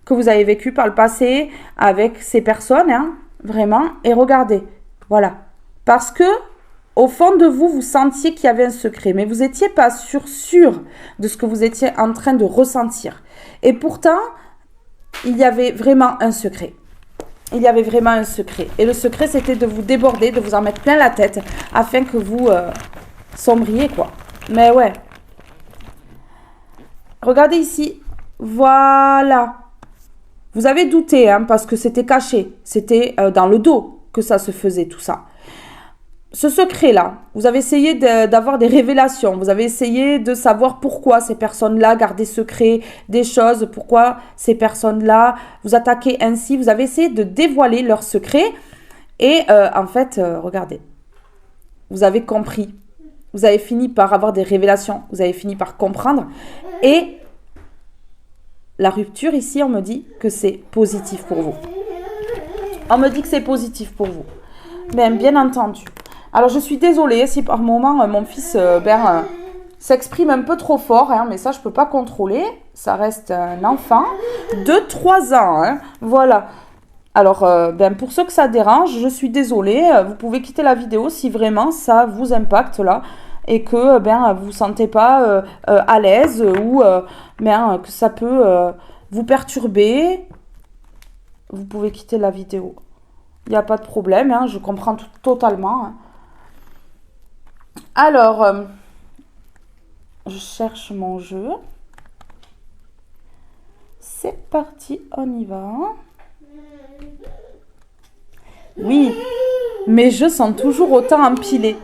Speaker 1: que vous avez vécues par le passé, avec ces personnes, hein, vraiment. Et regardez, voilà. Parce que, au fond de vous, vous sentiez qu'il y avait un secret, mais vous n'étiez pas sûr de ce que vous étiez en train de ressentir. Et pourtant, il y avait vraiment un secret. Il y avait vraiment un secret. Et le secret, c'était de vous déborder, de vous en mettre plein la tête, afin que vous sombriez, quoi. Mais ouais. Regardez ici, voilà. Vous avez douté, hein, parce que c'était caché. C'était dans le dos que ça se faisait, tout ça. Ce secret-là, vous avez essayé d'avoir des révélations. Vous avez essayé de savoir pourquoi ces personnes-là gardaient secret des choses. Pourquoi ces personnes-là vous attaquaient ainsi. Vous avez essayé de dévoiler leurs secrets. Et en fait, regardez. Vous avez compris. Vous avez fini par avoir des révélations. Vous avez fini par comprendre. Et la rupture, ici, on me dit que c'est positif pour vous. On me dit que c'est positif pour vous. Bien entendu. Alors, je suis désolée si par moment, mon fils s'exprime un peu trop fort. Hein, mais ça, je ne peux pas contrôler. Ça reste un enfant de 3 ans. Hein, voilà. Alors, pour ceux que ça dérange, je suis désolée. Vous pouvez quitter la vidéo si vraiment ça vous impacte là. Et que vous ne vous sentez pas à l'aise ou que ça peut vous perturber, vous pouvez quitter la vidéo. Il n'y a pas de problème, hein, je comprends totalement. Hein. Alors, je cherche mon jeu. C'est parti, on y va. Oui, mes jeux sont toujours autant empilés.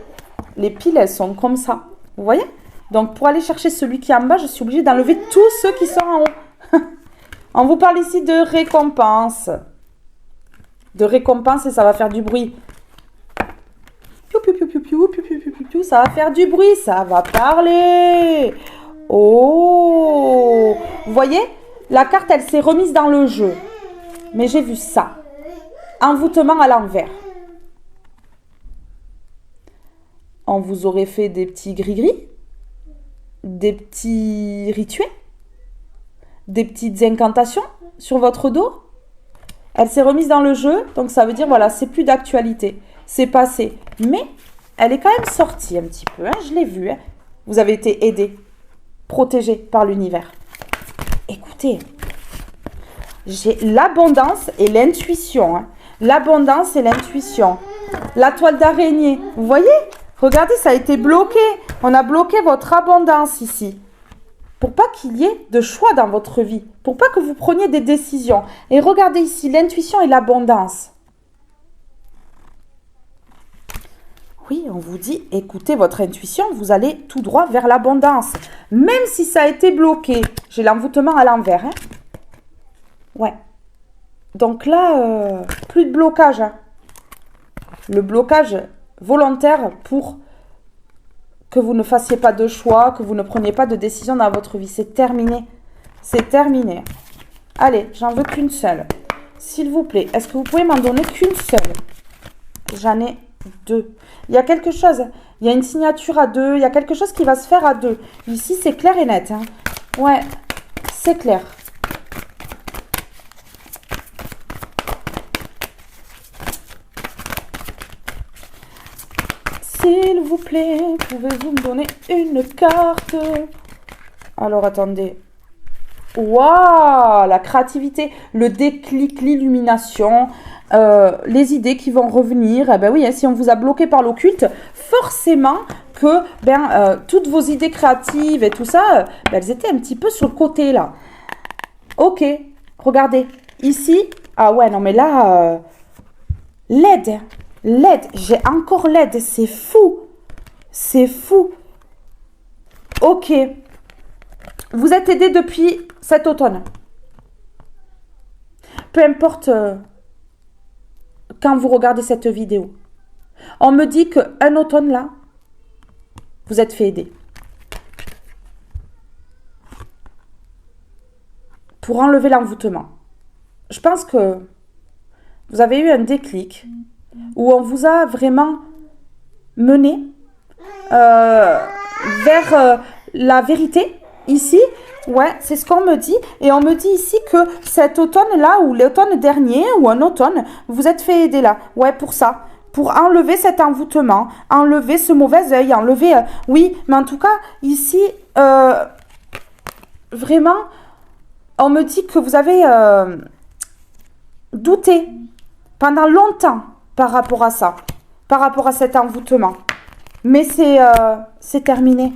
Speaker 1: Les piles, elles sont comme ça. Vous voyez? Donc, pour aller chercher celui qui est en bas, je suis obligée d'enlever tous ceux qui sont en haut. On vous parle ici de récompense. De récompense et ça va faire du bruit. ça va faire du bruit, ça va parler. Oh, vous voyez, la carte, elle s'est remise dans le jeu. Mais j'ai vu ça. Envoûtement à l'envers. On vous aurait fait des petits gris-gris, des petits rituels, des petites incantations sur votre dos. Elle s'est remise dans le jeu, donc ça veut dire, voilà, c'est plus d'actualité. C'est passé. Mais elle est quand même sortie un petit peu, hein, je l'ai vu. Hein. Vous avez été aidé, protégé par l'univers. Écoutez, j'ai l'abondance et l'intuition. Hein. L'abondance et l'intuition. La toile d'araignée, vous voyez ? Regardez, ça a été bloqué. On a bloqué votre abondance ici. Pour pas qu'il y ait de choix dans votre vie. Pour pas que vous preniez des décisions. Et regardez ici, l'intuition et l'abondance. Oui, on vous dit, écoutez votre intuition, vous allez tout droit vers l'abondance. Même si ça a été bloqué. J'ai l'envoûtement à l'envers. Hein. Ouais. Donc là, plus de blocage. Hein. Le blocage volontaire pour que vous ne fassiez pas de choix, que vous ne preniez pas de décision dans votre vie. C'est terminé. C'est terminé. Allez, j'en veux qu'une seule. S'il vous plaît, est-ce que vous pouvez m'en donner qu'une seule? J'en ai 2. Il y a quelque chose. Il y a une signature à 2. Il y a quelque chose qui va se faire à 2. Ici, c'est clair et net. Hein. Ouais, c'est clair. S'il vous plaît, pouvez-vous me donner une carte? Alors, attendez. Waouh, la créativité, le déclic, l'illumination, les idées qui vont revenir. Eh ben oui, hein, si on vous a bloqué par l'occulte, forcément que toutes vos idées créatives et tout ça, elles étaient un petit peu sur le côté là. Ok, regardez. Ici, ah ouais, non mais là, l'aide. L'aide, j'ai encore l'aide, c'est fou. C'est fou. Ok. Vous êtes aidé depuis cet automne. Peu importe quand vous regardez cette vidéo. On me dit qu'un automne là, vous êtes fait aider. Pour enlever l'envoûtement. Je pense que vous avez eu un déclic où on vous a vraiment mené vers la vérité. Ici, ouais, c'est ce qu'on me dit. Et on me dit ici que cet automne-là, ou l'automne dernier, ou un automne, vous êtes fait aider là. Ouais, pour ça. Pour enlever cet envoûtement, enlever ce mauvais œil, enlever... oui, mais en tout cas, ici, vraiment, on me dit que vous avez douté pendant longtemps par rapport à ça, par rapport à cet envoûtement. Mais c'est terminé.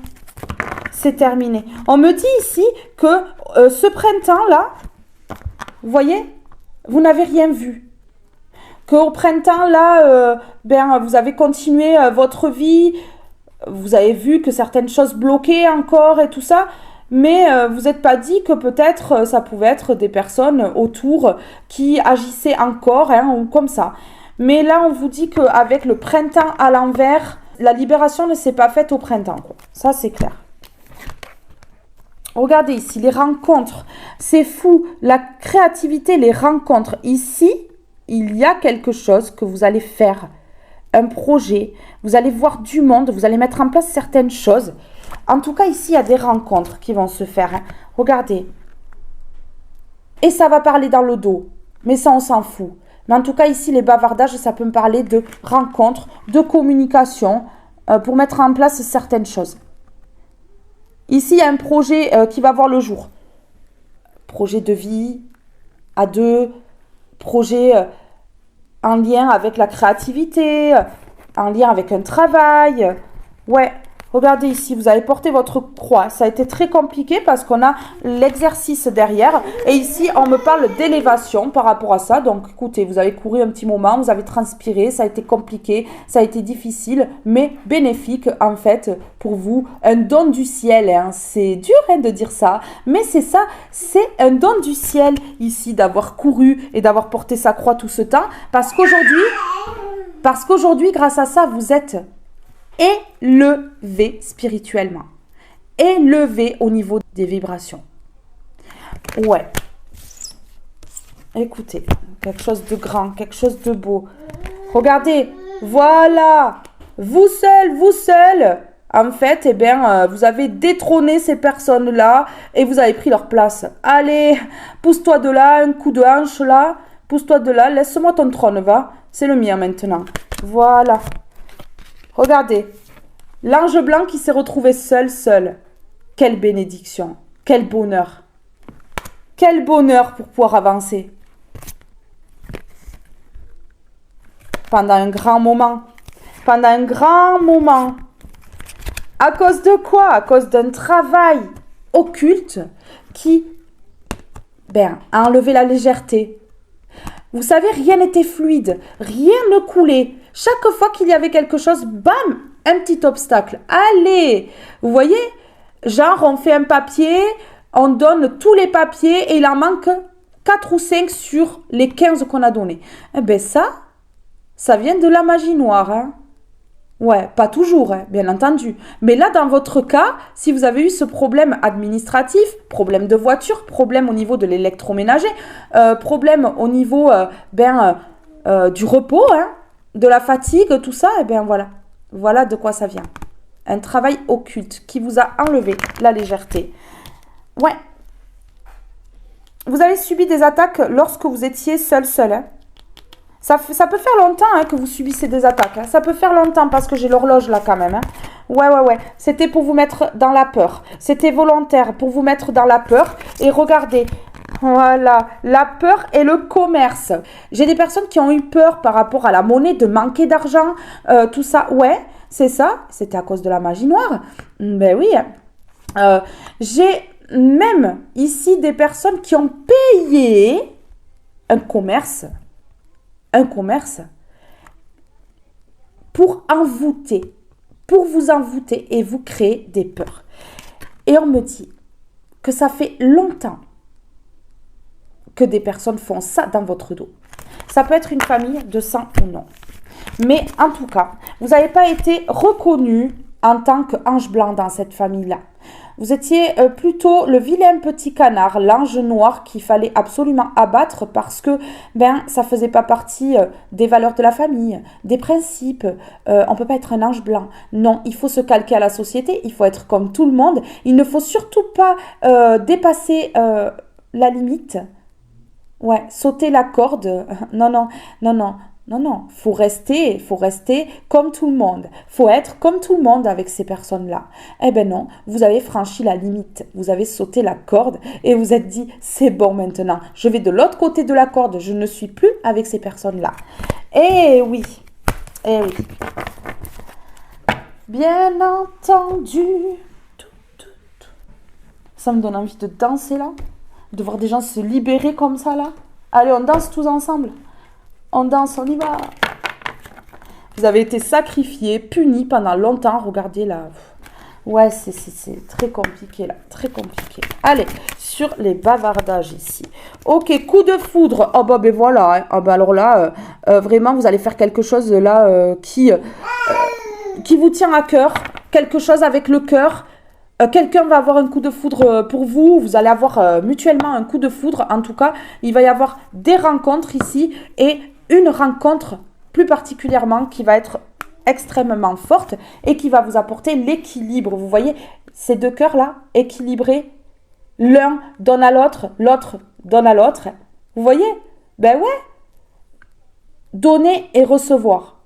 Speaker 1: C'est terminé. On me dit ici que ce printemps-là, vous voyez, vous n'avez rien vu. Qu'au printemps-là, vous avez continué votre vie. Vous avez vu que certaines choses bloquaient encore et tout ça. Mais vous n'êtes pas dit que peut-être ça pouvait être des personnes autour qui agissaient encore, hein, ou comme ça. Mais là, on vous dit qu'avec le printemps à l'envers, la libération ne s'est pas faite au printemps, quoi. Ça, c'est clair. Regardez ici, les rencontres. C'est fou. La créativité, les rencontres. Ici, il y a quelque chose que vous allez faire. Un projet. Vous allez voir du monde. Vous allez mettre en place certaines choses. En tout cas, ici, il y a des rencontres qui vont se faire. Hein. Regardez. Et ça va parler dans le dos. Mais ça, on s'en fout. Mais en tout cas, ici, les bavardages, ça peut me parler de rencontres, de communication, pour mettre en place certaines choses. Ici, il y a un projet qui va voir le jour. Projet de vie, à deux, projet en lien avec la créativité, en lien avec un travail. Ouais. Regardez ici, vous avez porté votre croix. Ça a été très compliqué parce qu'on a l'exercice derrière. Et ici, on me parle d'élévation par rapport à ça. Donc, écoutez, vous avez couru un petit moment, vous avez transpiré, ça a été compliqué, ça a été difficile, mais bénéfique en fait pour vous. Un don du ciel, hein. C'est dur de dire ça, mais c'est ça, c'est un don du ciel ici d'avoir couru et d'avoir porté sa croix tout ce temps. Parce qu'aujourd'hui, grâce à ça, vous êtes élevé spirituellement. Élevé au niveau des vibrations. Ouais. Écoutez, quelque chose de grand, quelque chose de beau. Regardez, voilà. Vous seul, en fait, eh bien, vous avez détrôné ces personnes-là et vous avez pris leur place. Allez, pousse-toi de là, un coup de hanche là. Pousse-toi de là, laisse-moi ton trône, va. C'est le mien maintenant. Voilà. Regardez. L'ange blanc qui s'est retrouvé seul. Quelle bénédiction. Quel bonheur. Quel bonheur pour pouvoir avancer. Pendant un grand moment. Pendant un grand moment. À cause de quoi? À cause d'un travail occulte qui a enlevé la légèreté. Vous savez, rien n'était fluide, rien ne coulait. Chaque fois qu'il y avait quelque chose, bam, un petit obstacle. Allez, vous voyez, genre on fait un papier, on donne tous les papiers et il en manque 4 ou 5 sur les 15 qu'on a donnés. Eh bien ça vient de la magie noire, hein. Ouais, pas toujours, hein, bien entendu. Mais là, dans votre cas, si vous avez eu ce problème administratif, problème de voiture, problème au niveau de l'électroménager, problème au niveau du repos, hein, de la fatigue, tout ça, eh bien voilà. Voilà de quoi ça vient. Un travail occulte qui vous a enlevé la légèreté. Ouais. Vous avez subi des attaques lorsque vous étiez seul, hein. Ça peut faire longtemps que vous subissez des attaques. Hein. Ça peut faire longtemps parce que j'ai l'horloge là quand même. Hein. Ouais. C'était pour vous mettre dans la peur. C'était volontaire pour vous mettre dans la peur. Et regardez, voilà, la peur et le commerce. J'ai des personnes qui ont eu peur par rapport à la monnaie, de manquer d'argent, tout ça. Ouais, c'est ça. C'était à cause de la magie noire. Ben oui. J'ai même ici des personnes qui ont payé un commerce pour envoûter, pour vous envoûter et vous créer des peurs. Et on me dit que ça fait longtemps que des personnes font ça dans votre dos. Ça peut être une famille de sang ou non. Mais en tout cas, vous n'avez pas été reconnu en tant qu'ange blanc dans cette famille-là. Vous étiez plutôt le vilain petit canard, l'ange noir qu'il fallait absolument abattre parce que ça faisait pas partie des valeurs de la famille, des principes. On peut pas être un ange blanc. Non, il faut se calquer à la société, il faut être comme tout le monde. Il ne faut surtout pas dépasser la limite. Ouais, sauter la corde. Non, faut rester comme tout le monde. Faut être comme tout le monde avec ces personnes-là. Eh ben non, vous avez franchi la limite. Vous avez sauté la corde et vous êtes dit, c'est bon maintenant. Je vais de l'autre côté de la corde. Je ne suis plus avec ces personnes-là. Eh oui. Bien entendu. Ça me donne envie de danser là. De voir des gens se libérer comme ça là. Allez, on danse tous ensemble. On danse, on y va. Vous avez été sacrifiés, punis pendant longtemps. Regardez là. Ouais, c'est très compliqué là. Très compliqué. Allez, sur les bavardages ici. Ok, coup de foudre. Oh bah ben voilà. Hein. Oh bah alors là, vraiment, vous allez faire quelque chose là qui vous tient à cœur. Quelque chose avec le cœur. Quelqu'un va avoir un coup de foudre pour vous. Vous allez avoir mutuellement un coup de foudre. En tout cas, il va y avoir des rencontres ici et une rencontre plus particulièrement qui va être extrêmement forte et qui va vous apporter l'équilibre. Vous voyez, ces deux cœurs-là, équilibrés, l'un donne à l'autre, l'autre donne à l'autre. Vous voyez? Ben ouais. Donner et recevoir.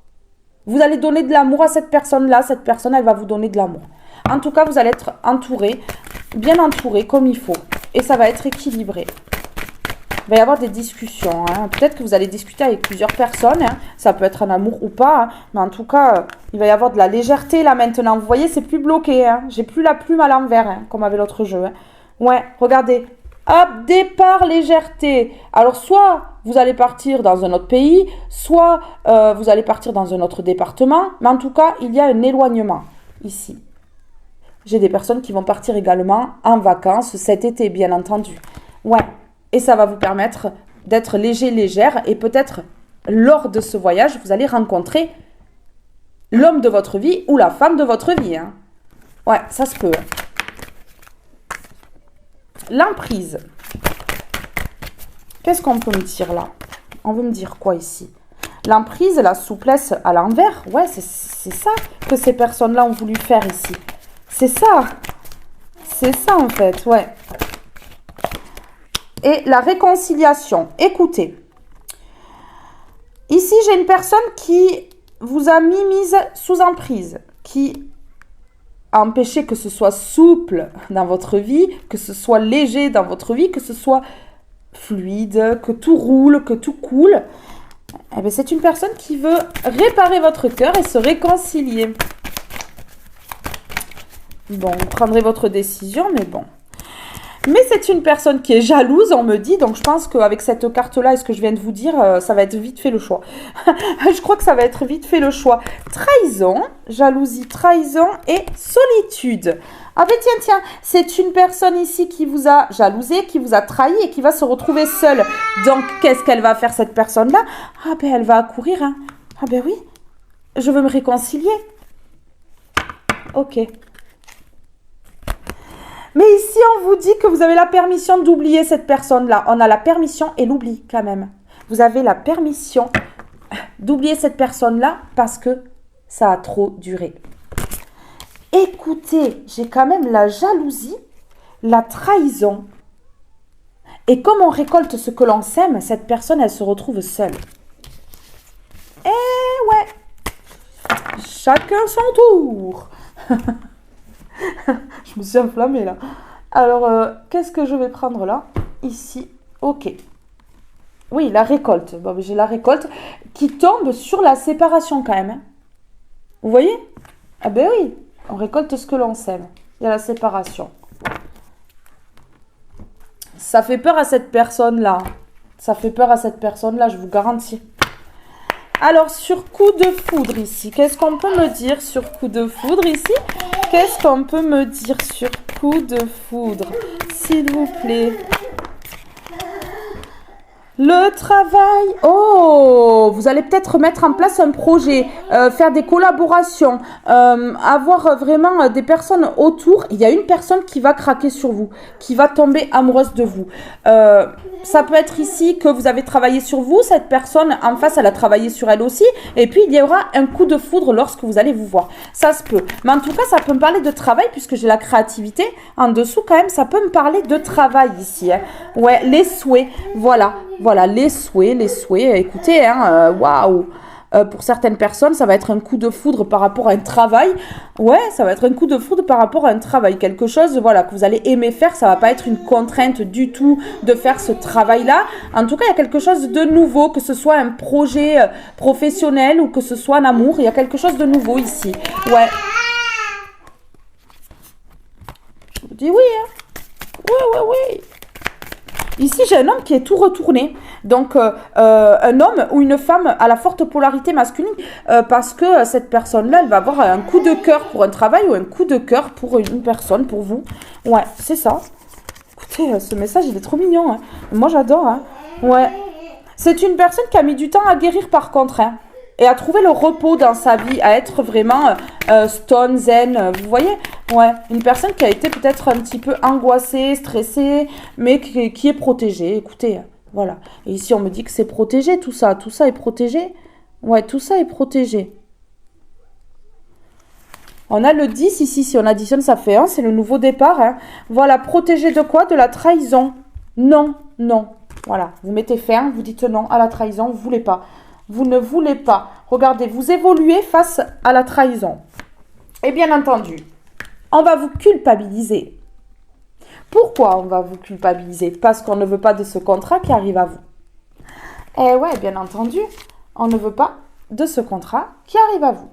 Speaker 1: Vous allez donner de l'amour à cette personne-là. Cette personne, elle va vous donner de l'amour. En tout cas, vous allez être entouré, bien entouré comme il faut. Et ça va être équilibré. Il va y avoir des discussions. Hein. Peut-être que vous allez discuter avec plusieurs personnes. Hein. Ça peut être un amour ou pas. Hein. Mais en tout cas, il va y avoir de la légèreté là maintenant. Vous voyez, c'est plus bloqué. Hein. J'ai plus la plume à l'envers, hein, comme avec l'autre jeu. Hein. Ouais, regardez. Hop, départ, légèreté. Alors, soit vous allez partir dans un autre pays, soit vous allez partir dans un autre département. Mais en tout cas, il y a un éloignement ici. J'ai des personnes qui vont partir également en vacances cet été, bien entendu. Ouais. Et ça va vous permettre d'être léger, légère. Et peut-être, lors de ce voyage, vous allez rencontrer l'homme de votre vie ou la femme de votre vie. Hein. Ouais, ça se peut. L'emprise. Qu'est-ce qu'on peut me dire là? On veut me dire quoi ici? L'emprise, la souplesse à l'envers. Ouais, c'est ça que ces personnes-là ont voulu faire ici. C'est ça. C'est ça en fait, ouais. Et la réconciliation. Écoutez. Ici, j'ai une personne qui vous a mise sous emprise. Qui a empêché que ce soit souple dans votre vie, que ce soit léger dans votre vie, que ce soit fluide, que tout roule, que tout coule. Eh bien, c'est une personne qui veut réparer votre cœur et se réconcilier. Bon, vous prendrez votre décision, mais bon. Mais c'est une personne qui est jalouse, on me dit. Donc, je pense qu'avec cette carte-là et ce que je viens de vous dire, ça va être vite fait le choix. Je crois que ça va être vite fait le choix. Trahison, jalousie, trahison et solitude. Ah ben tiens, c'est une personne ici qui vous a jalousé, qui vous a trahi et qui va se retrouver seule. Donc, qu'est-ce qu'elle va faire cette personne-là? Ah ben, elle va accourir. Hein. Ah ben oui, je veux me réconcilier. Ok. Mais ici, on vous dit que vous avez la permission d'oublier cette personne-là. On a la permission et l'oubli quand même. Vous avez la permission d'oublier cette personne-là parce que ça a trop duré. Écoutez, j'ai quand même la jalousie, la trahison. Et comme on récolte ce que l'on sème, cette personne, elle se retrouve seule. Eh ouais, chacun son tour. Je me suis enflammée là. Alors, qu'est-ce que je vais prendre là? Ici, ok. Oui, la récolte. Bon, j'ai la récolte qui tombe sur la séparation quand même. Hein. Vous voyez? Ah ben oui. On récolte ce que l'on sème. Il y a la séparation. Ça fait peur à cette personne-là. Ça fait peur à cette personne-là, je vous garantis. Alors, sur coup de foudre ici, qu'est-ce qu'on peut me dire sur coup de foudre ici? Qu'est-ce qu'on peut me dire sur coup de foudre? S'il vous plaît. Le travail, oh, vous allez peut-être mettre en place un projet, faire des collaborations, avoir vraiment des personnes autour. Il y a une personne qui va craquer sur vous, qui va tomber amoureuse de vous. Ça peut être ici que vous avez travaillé sur vous, cette personne en face, elle a travaillé sur elle aussi. Et puis, il y aura un coup de foudre lorsque vous allez vous voir. Ça se peut. Mais en tout cas, ça peut me parler de travail puisque j'ai la créativité. En dessous, quand même, ça peut me parler de travail ici. Hein. Ouais, les souhaits, voilà. Voilà, les souhaits, écoutez, hein, waouh, pour certaines personnes, ça va être un coup de foudre par rapport à un travail, ouais, ça va être un coup de foudre par rapport à un travail, quelque chose, voilà, que vous allez aimer faire, ça va pas être une contrainte du tout de faire ce travail-là, en tout cas, il y a quelque chose de nouveau, que ce soit un projet professionnel ou que ce soit un amour, il y a quelque chose de nouveau ici, ouais. Je vous dis oui, hein, oui. Ici, j'ai un homme qui est tout retourné. Donc, un homme ou une femme à la forte polarité masculine parce que cette personne-là, elle va avoir un coup de cœur pour un travail ou un coup de cœur pour une personne, pour vous. Ouais, c'est ça. Écoutez, ce message, il est trop mignon. Hein. Moi, j'adore. Hein. Ouais. C'est une personne qui a mis du temps à guérir par contre. Hein. Et à trouver le repos dans sa vie, à être vraiment stone, zen, vous voyez? Ouais, une personne qui a été peut-être un petit peu angoissée, stressée, mais qui est protégée, écoutez, voilà. Et ici, on me dit que c'est protégé, tout ça est protégé. Ouais, tout ça est protégé. On a le 10 ici, si on additionne, ça fait 1, c'est le nouveau départ. Hein. Voilà, protégé de quoi? De la trahison. Non. Voilà, vous mettez fin, vous dites non à la trahison, vous voulez pas. Vous ne voulez pas. Regardez, vous évoluez face à la trahison. Et bien entendu, on va vous culpabiliser. Pourquoi on va vous culpabiliser? Parce qu'on ne veut pas de ce contrat qui arrive à vous. Eh ouais, bien entendu, on ne veut pas de ce contrat qui arrive à vous.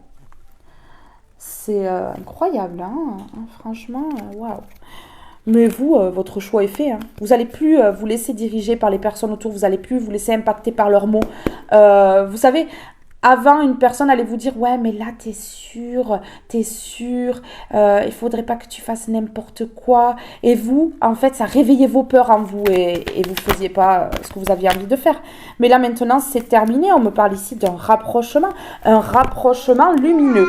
Speaker 1: C'est incroyable, hein, franchement, waouh. Mais vous, votre choix est fait. Hein. Vous n'allez plus vous laisser diriger par les personnes autour. Vous n'allez plus vous laisser impacter par leurs mots. Vous savez, Avant, une personne allait vous dire, ouais, mais là, t'es sûr, il faudrait pas que tu fasses n'importe quoi. Et vous, en fait, ça réveillait vos peurs en vous et vous faisiez pas ce que vous aviez envie de faire. Mais là, maintenant, c'est terminé. On me parle ici d'un rapprochement, un rapprochement lumineux.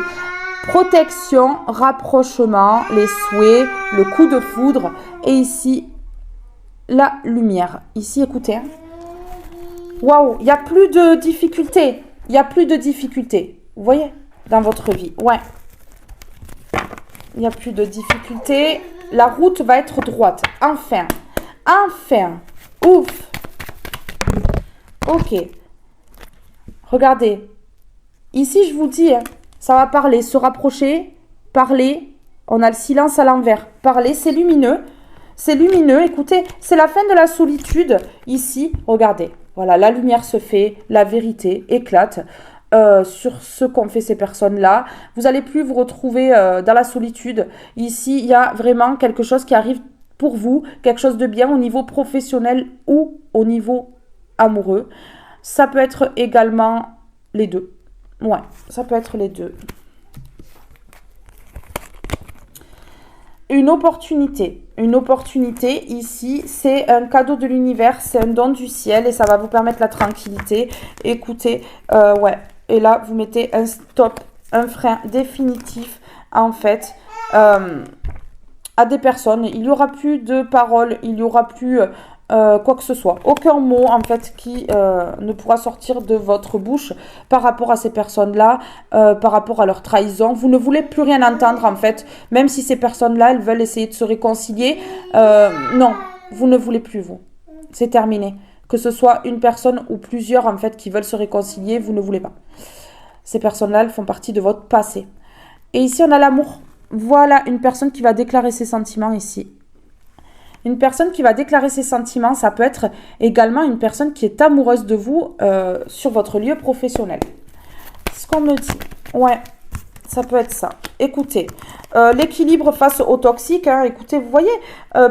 Speaker 1: Protection, rapprochement, les souhaits, le coup de foudre. Et ici, la lumière. Ici, écoutez. Hein. Waouh, il n'y a plus de difficultés. Il n'y a plus de difficultés. Vous voyez, dans votre vie. Ouais. Il n'y a plus de difficultés. La route va être droite. Enfin. Enfin. Ouf. Ok. Regardez. Ici, je vous dis, hein, ça va parler, se rapprocher, parler. On a le silence à l'envers. Parler, c'est lumineux. C'est lumineux. Écoutez, c'est la fin de la solitude. Ici, regardez. Voilà, la lumière se fait, la vérité éclate sur ce qu'ont fait ces personnes-là. Vous n'allez plus vous retrouver dans la solitude. Ici, il y a vraiment quelque chose qui arrive pour vous, quelque chose de bien au niveau professionnel ou au niveau amoureux. Ça peut être également les deux. Ouais, ça peut être les deux. Une opportunité. Une opportunité, ici, c'est un cadeau de l'univers, c'est un don du ciel et ça va vous permettre la tranquillité. Écoutez, ouais. Et là, vous mettez un stop, un frein définitif, en fait, à des personnes. Il n'y aura plus de paroles, il n'y aura plus quoi que ce soit. Aucun mot, en fait, qui ne pourra sortir de votre bouche par rapport à ces personnes-là, par rapport à leur trahison. Vous ne voulez plus rien entendre, en fait. Même si ces personnes-là, elles veulent essayer de se réconcilier. Non, vous ne voulez plus, vous. C'est terminé. Que ce soit une personne ou plusieurs, en fait, qui veulent se réconcilier, vous ne voulez pas. Ces personnes-là, elles font partie de votre passé. Et ici, on a l'amour. Voilà une personne qui va déclarer ses sentiments ici. Une personne qui va déclarer ses sentiments, ça peut être également une personne qui est amoureuse de vous sur votre lieu professionnel. C'est ce qu'on me dit. Ouais, ça peut être ça. Écoutez, l'équilibre face au toxique, hein, écoutez, vous voyez,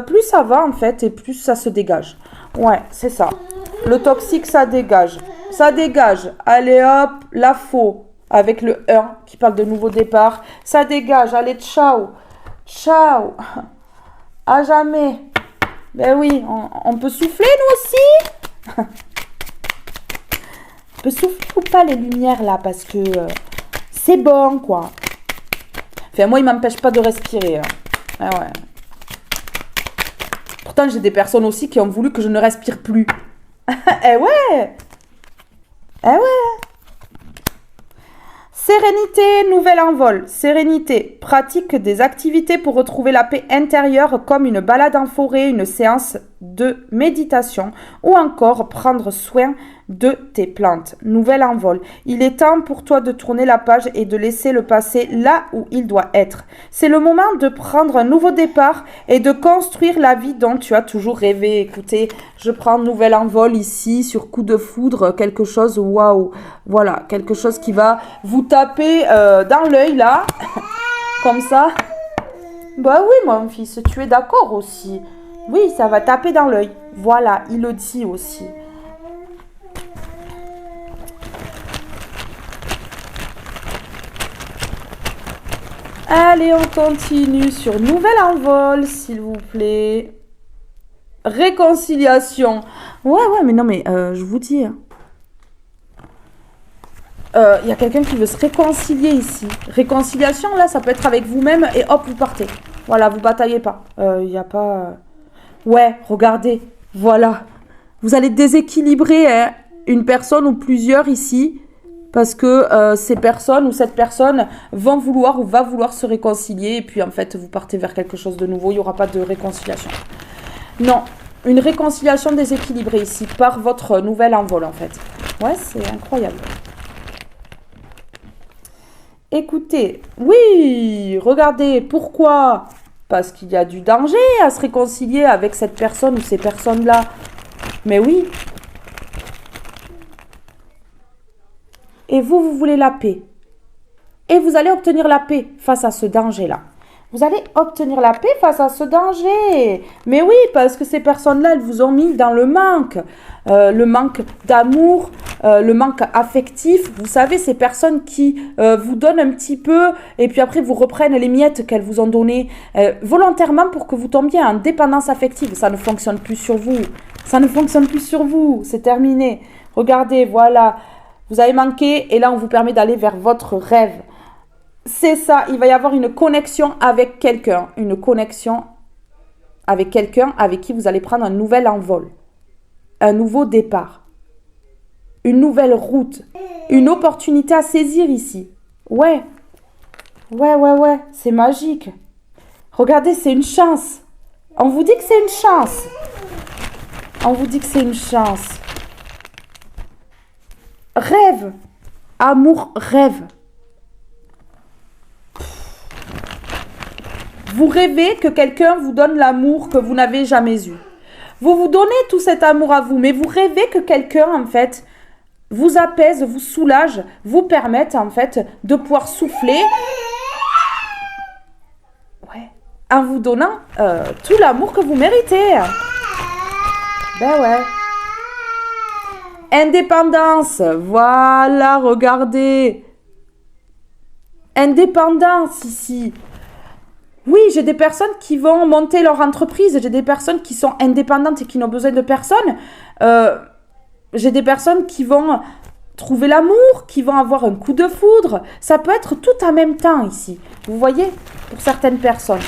Speaker 1: plus ça va en fait et plus ça se dégage. Ouais, c'est ça. Le toxique, ça dégage. Ça dégage. Allez hop, la faux avec le 1 qui parle de nouveau départ. Ça dégage. Allez, ciao. Ciao. À jamais. Ben oui, on peut souffler nous aussi. On peut souffler ou pas les lumières là parce que c'est bon quoi. Enfin moi il m'empêche pas de respirer. Hein. Ah ouais. Pourtant j'ai des personnes aussi qui ont voulu que je ne respire plus. Eh ouais. Eh ouais. Sérénité, nouvel envol. Sérénité, pratique des activités pour retrouver la paix intérieure comme une balade en forêt, une séance de méditation ou encore prendre soin de tes plantes. Nouvel envol. Il est temps pour toi de tourner la page et de laisser le passé là où il doit être. C'est le moment de prendre un nouveau départ et de construire la vie dont tu as toujours rêvé. Écoutez, je prends nouvel envol ici sur coup de foudre, quelque chose, waouh. Voilà, quelque chose qui va vous taper dans l'œil là, comme ça. Bah oui mon fils, tu es d'accord aussi. Oui, ça va taper dans l'œil. Voilà, il le dit aussi. Allez, on continue sur nouvel envol, s'il vous plaît. Réconciliation. Ouais, mais non, mais je vous dis. Il y a quelqu'un qui veut se réconcilier ici. Réconciliation, là, ça peut être avec vous-même et hop, vous partez. Voilà, vous bataillez pas. Il n'y a pas... Ouais, regardez. Voilà. Vous allez déséquilibrer hein, une personne ou plusieurs ici. Parce que ces personnes ou cette personne vont vouloir ou va vouloir se réconcilier. Et puis en fait, vous partez vers quelque chose de nouveau. Il n'y aura pas de réconciliation. Non, une réconciliation déséquilibrée ici par votre nouvel envol en fait. Ouais, c'est incroyable. Écoutez, oui, regardez, pourquoi ? Parce qu'il y a du danger à se réconcilier avec cette personne ou ces personnes-là. Mais oui. Et vous voulez la paix. Et vous allez obtenir la paix face à ce danger-là. Vous allez obtenir la paix face à ce danger. Mais oui, parce que ces personnes-là, elles vous ont mis dans le manque d'amour, le manque affectif. Vous savez, ces personnes qui vous donnent un petit peu et puis après vous reprennent les miettes qu'elles vous ont données volontairement pour que vous tombiez en dépendance affective. Ça ne fonctionne plus sur vous. Ça ne fonctionne plus sur vous. C'est terminé. Regardez, voilà. Vous avez manqué et là, on vous permet d'aller vers votre rêve. C'est ça, il va y avoir une connexion avec quelqu'un. Une connexion avec quelqu'un avec qui vous allez prendre un nouvel envol. Un nouveau départ. Une nouvelle route. Une opportunité à saisir ici. Ouais. Ouais. C'est magique. Regardez, c'est une chance. On vous dit que c'est une chance. On vous dit que c'est une chance. Rêve. Amour, rêve. Vous rêvez que quelqu'un vous donne l'amour que vous n'avez jamais eu. Vous vous donnez tout cet amour à vous, mais vous rêvez que quelqu'un, en fait, vous apaise, vous soulage, vous permette, en fait, de pouvoir souffler. Ouais. En vous donnant tout l'amour que vous méritez. Ben ouais. Indépendance. Voilà, regardez. Indépendance ici. Oui, j'ai des personnes qui vont monter leur entreprise, j'ai des personnes qui sont indépendantes et qui n'ont besoin de personne. J'ai des personnes qui vont trouver l'amour, qui vont avoir un coup de foudre. Ça peut être tout en même temps ici. Vous voyez, pour certaines personnes.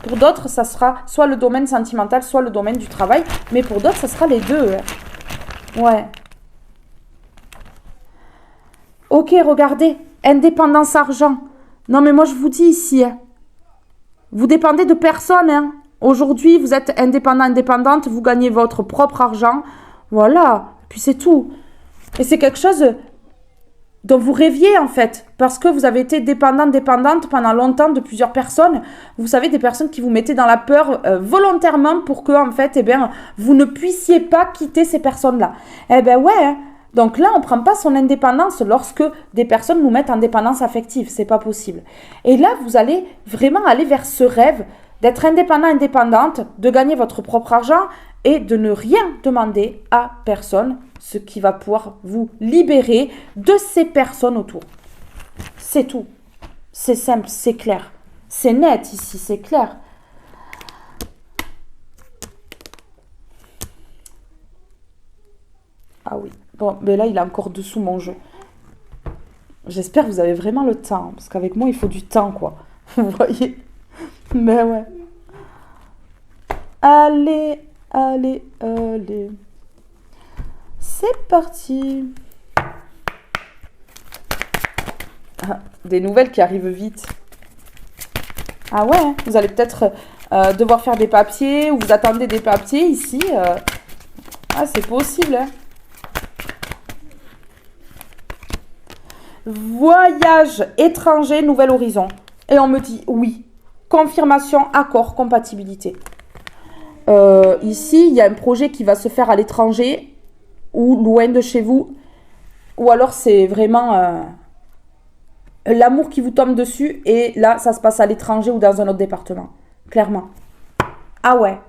Speaker 1: Pour d'autres, ça sera soit le domaine sentimental, soit le domaine du travail. Mais pour d'autres, ça sera les deux. Ouais. Ok, regardez. Indépendance argent. Non, mais moi, je vous dis ici... Vous dépendez de personne. Hein. Aujourd'hui, vous êtes indépendante, vous gagnez votre propre argent. Voilà, puis c'est tout. Et c'est quelque chose dont vous rêviez en fait, parce que vous avez été dépendante pendant longtemps de plusieurs personnes. Vous savez, des personnes qui vous mettaient dans la peur volontairement pour que en fait, vous ne puissiez pas quitter ces personnes-là. Eh ben ouais. Hein. Donc là, on ne prend pas son indépendance lorsque des personnes nous mettent en dépendance affective. C'est pas possible. Et là, vous allez vraiment aller vers ce rêve d'être indépendante, de gagner votre propre argent et de ne rien demander à personne, ce qui va pouvoir vous libérer de ces personnes autour. C'est tout. C'est simple, c'est clair. C'est net ici, c'est clair. Ah oui. Bon, mais là, il est encore dessous mon jeu. J'espère que vous avez vraiment le temps. Parce qu'avec moi, il faut du temps, quoi. Vous voyez? Mais ouais. Allez. C'est parti. Ah, des nouvelles qui arrivent vite. Ah ouais, hein. Vous allez peut-être devoir faire des papiers ou vous attendez des papiers ici. Ah, c'est possible, hein. Voyage étranger, nouvel horizon. Et on me dit oui. Confirmation, accord, compatibilité. Ici, il y a un projet qui va se faire à l'étranger ou loin de chez vous. Ou alors c'est vraiment l'amour qui vous tombe dessus. Et là, ça se passe à l'étranger ou dans un autre département. Clairement. Ah ouais.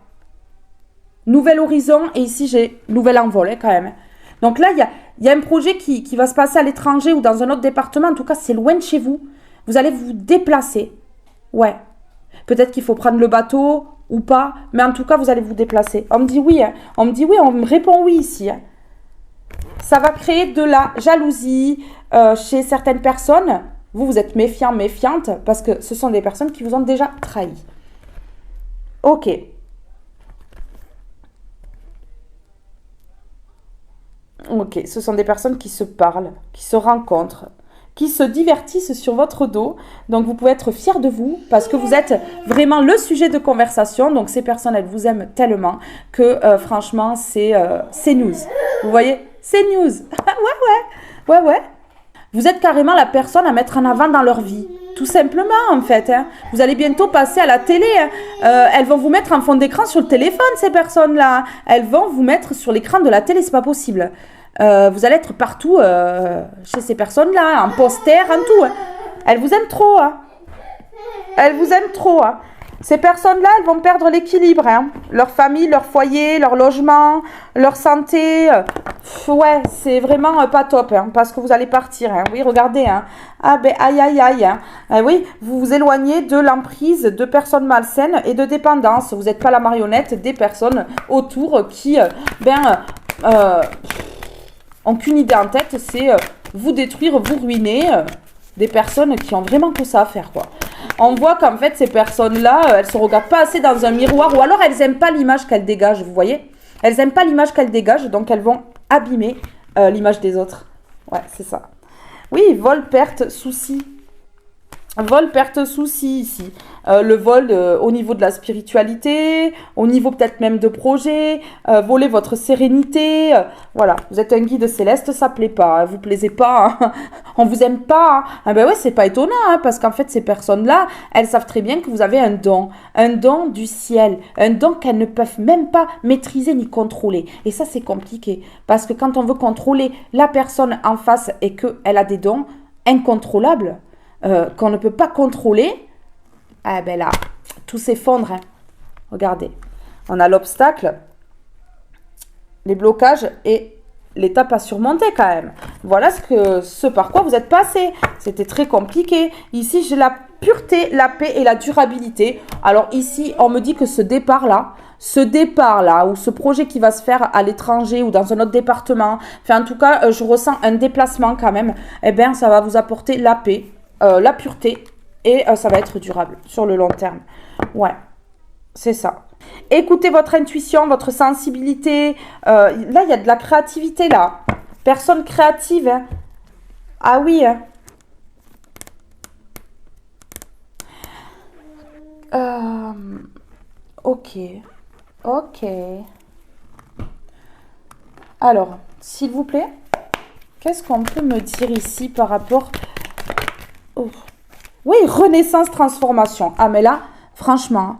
Speaker 1: Nouvel horizon. Et ici, j'ai nouvel envol quand même. Donc là, il y a un projet qui va se passer à l'étranger ou dans un autre département. En tout cas, c'est loin de chez vous. Vous allez vous déplacer. Ouais. Peut-être qu'il faut prendre le bateau ou pas. Mais en tout cas, vous allez vous déplacer. On me dit oui. Hein. On me dit oui. On me répond oui ici. Hein. Ça va créer de la jalousie chez certaines personnes. Vous êtes méfiant, méfiante. Parce que ce sont des personnes qui vous ont déjà trahi. Ok. Ok, ce sont des personnes qui se parlent, qui se rencontrent, qui se divertissent sur votre dos. Donc, vous pouvez être fiers de vous parce que vous êtes vraiment le sujet de conversation. Donc, ces personnes, elles vous aiment tellement que, franchement, c'est news. Vous voyez? C'est news. Ouais. Vous êtes carrément la personne à mettre en avant dans leur vie. Tout simplement, en fait. Hein. Vous allez bientôt passer à la télé. Hein. Elles vont vous mettre en fond d'écran sur le téléphone, ces personnes-là. Elles vont vous mettre sur l'écran de la télé, c'est pas possible. Vous allez être partout chez ces personnes-là, en poster, en tout. Hein. Elles vous aiment trop. Hein. Elles vous aiment trop, hein. Ces personnes-là, elles vont perdre l'équilibre, hein. Leur famille, leur foyer, leur logement, leur santé. Ouais, c'est vraiment pas top, hein, parce que vous allez partir, hein. Oui, regardez, hein. Ah ben, aïe, aïe, aïe, hein. Oui, vous vous éloignez de l'emprise de personnes malsaines et de dépendance. Vous n'êtes pas la marionnette des personnes autour qui, ont qu'une idée en tête, c'est vous détruire, vous ruiner. Des personnes qui ont vraiment que ça à faire, quoi. On voit qu'en fait, ces personnes-là, elles se regardent pas assez dans un miroir, ou alors elles aiment pas l'image qu'elles dégagent, vous voyez? Elles aiment pas l'image qu'elles dégagent, donc elles vont abîmer l'image des autres. Ouais, c'est ça. Oui, vol, perte, souci. Vol, perte, souci ici. Le vol au niveau de la spiritualité, au niveau peut-être même de projet, voler votre sérénité. Voilà, vous êtes un guide céleste, ça plaît pas, hein, vous plaisez pas, hein. On vous aime pas. Hein. Ah ben ouais, c'est pas étonnant, hein, parce qu'en fait, ces personnes-là, elles savent très bien que vous avez un don du ciel, un don qu'elles ne peuvent même pas maîtriser ni contrôler. Et ça, c'est compliqué, parce que quand on veut contrôler la personne en face et qu'elle a des dons incontrôlables, qu'on ne peut pas contrôler, ah ben là, tout s'effondre. Hein. Regardez, on a l'obstacle, les blocages et l'étape à surmonter quand même. Voilà ce par quoi vous êtes passé. C'était très compliqué. Ici, j'ai la pureté, la paix et la durabilité. Alors ici, on me dit que ce départ-là, ou ce projet qui va se faire à l'étranger ou dans un autre département, enfin en tout cas, je ressens un déplacement quand même, eh bien, ça va vous apporter la paix, la pureté et ça va être durable sur le long terme. Ouais, c'est ça. Écoutez votre intuition, votre sensibilité. Là, il y a de la créativité là. Personne créative. Hein. Ah oui. Hein. Ok. Ok. Alors, s'il vous plaît, qu'est-ce qu'on peut me dire ici par rapport... Oh. Oui, renaissance, transformation. Ah, mais là, franchement,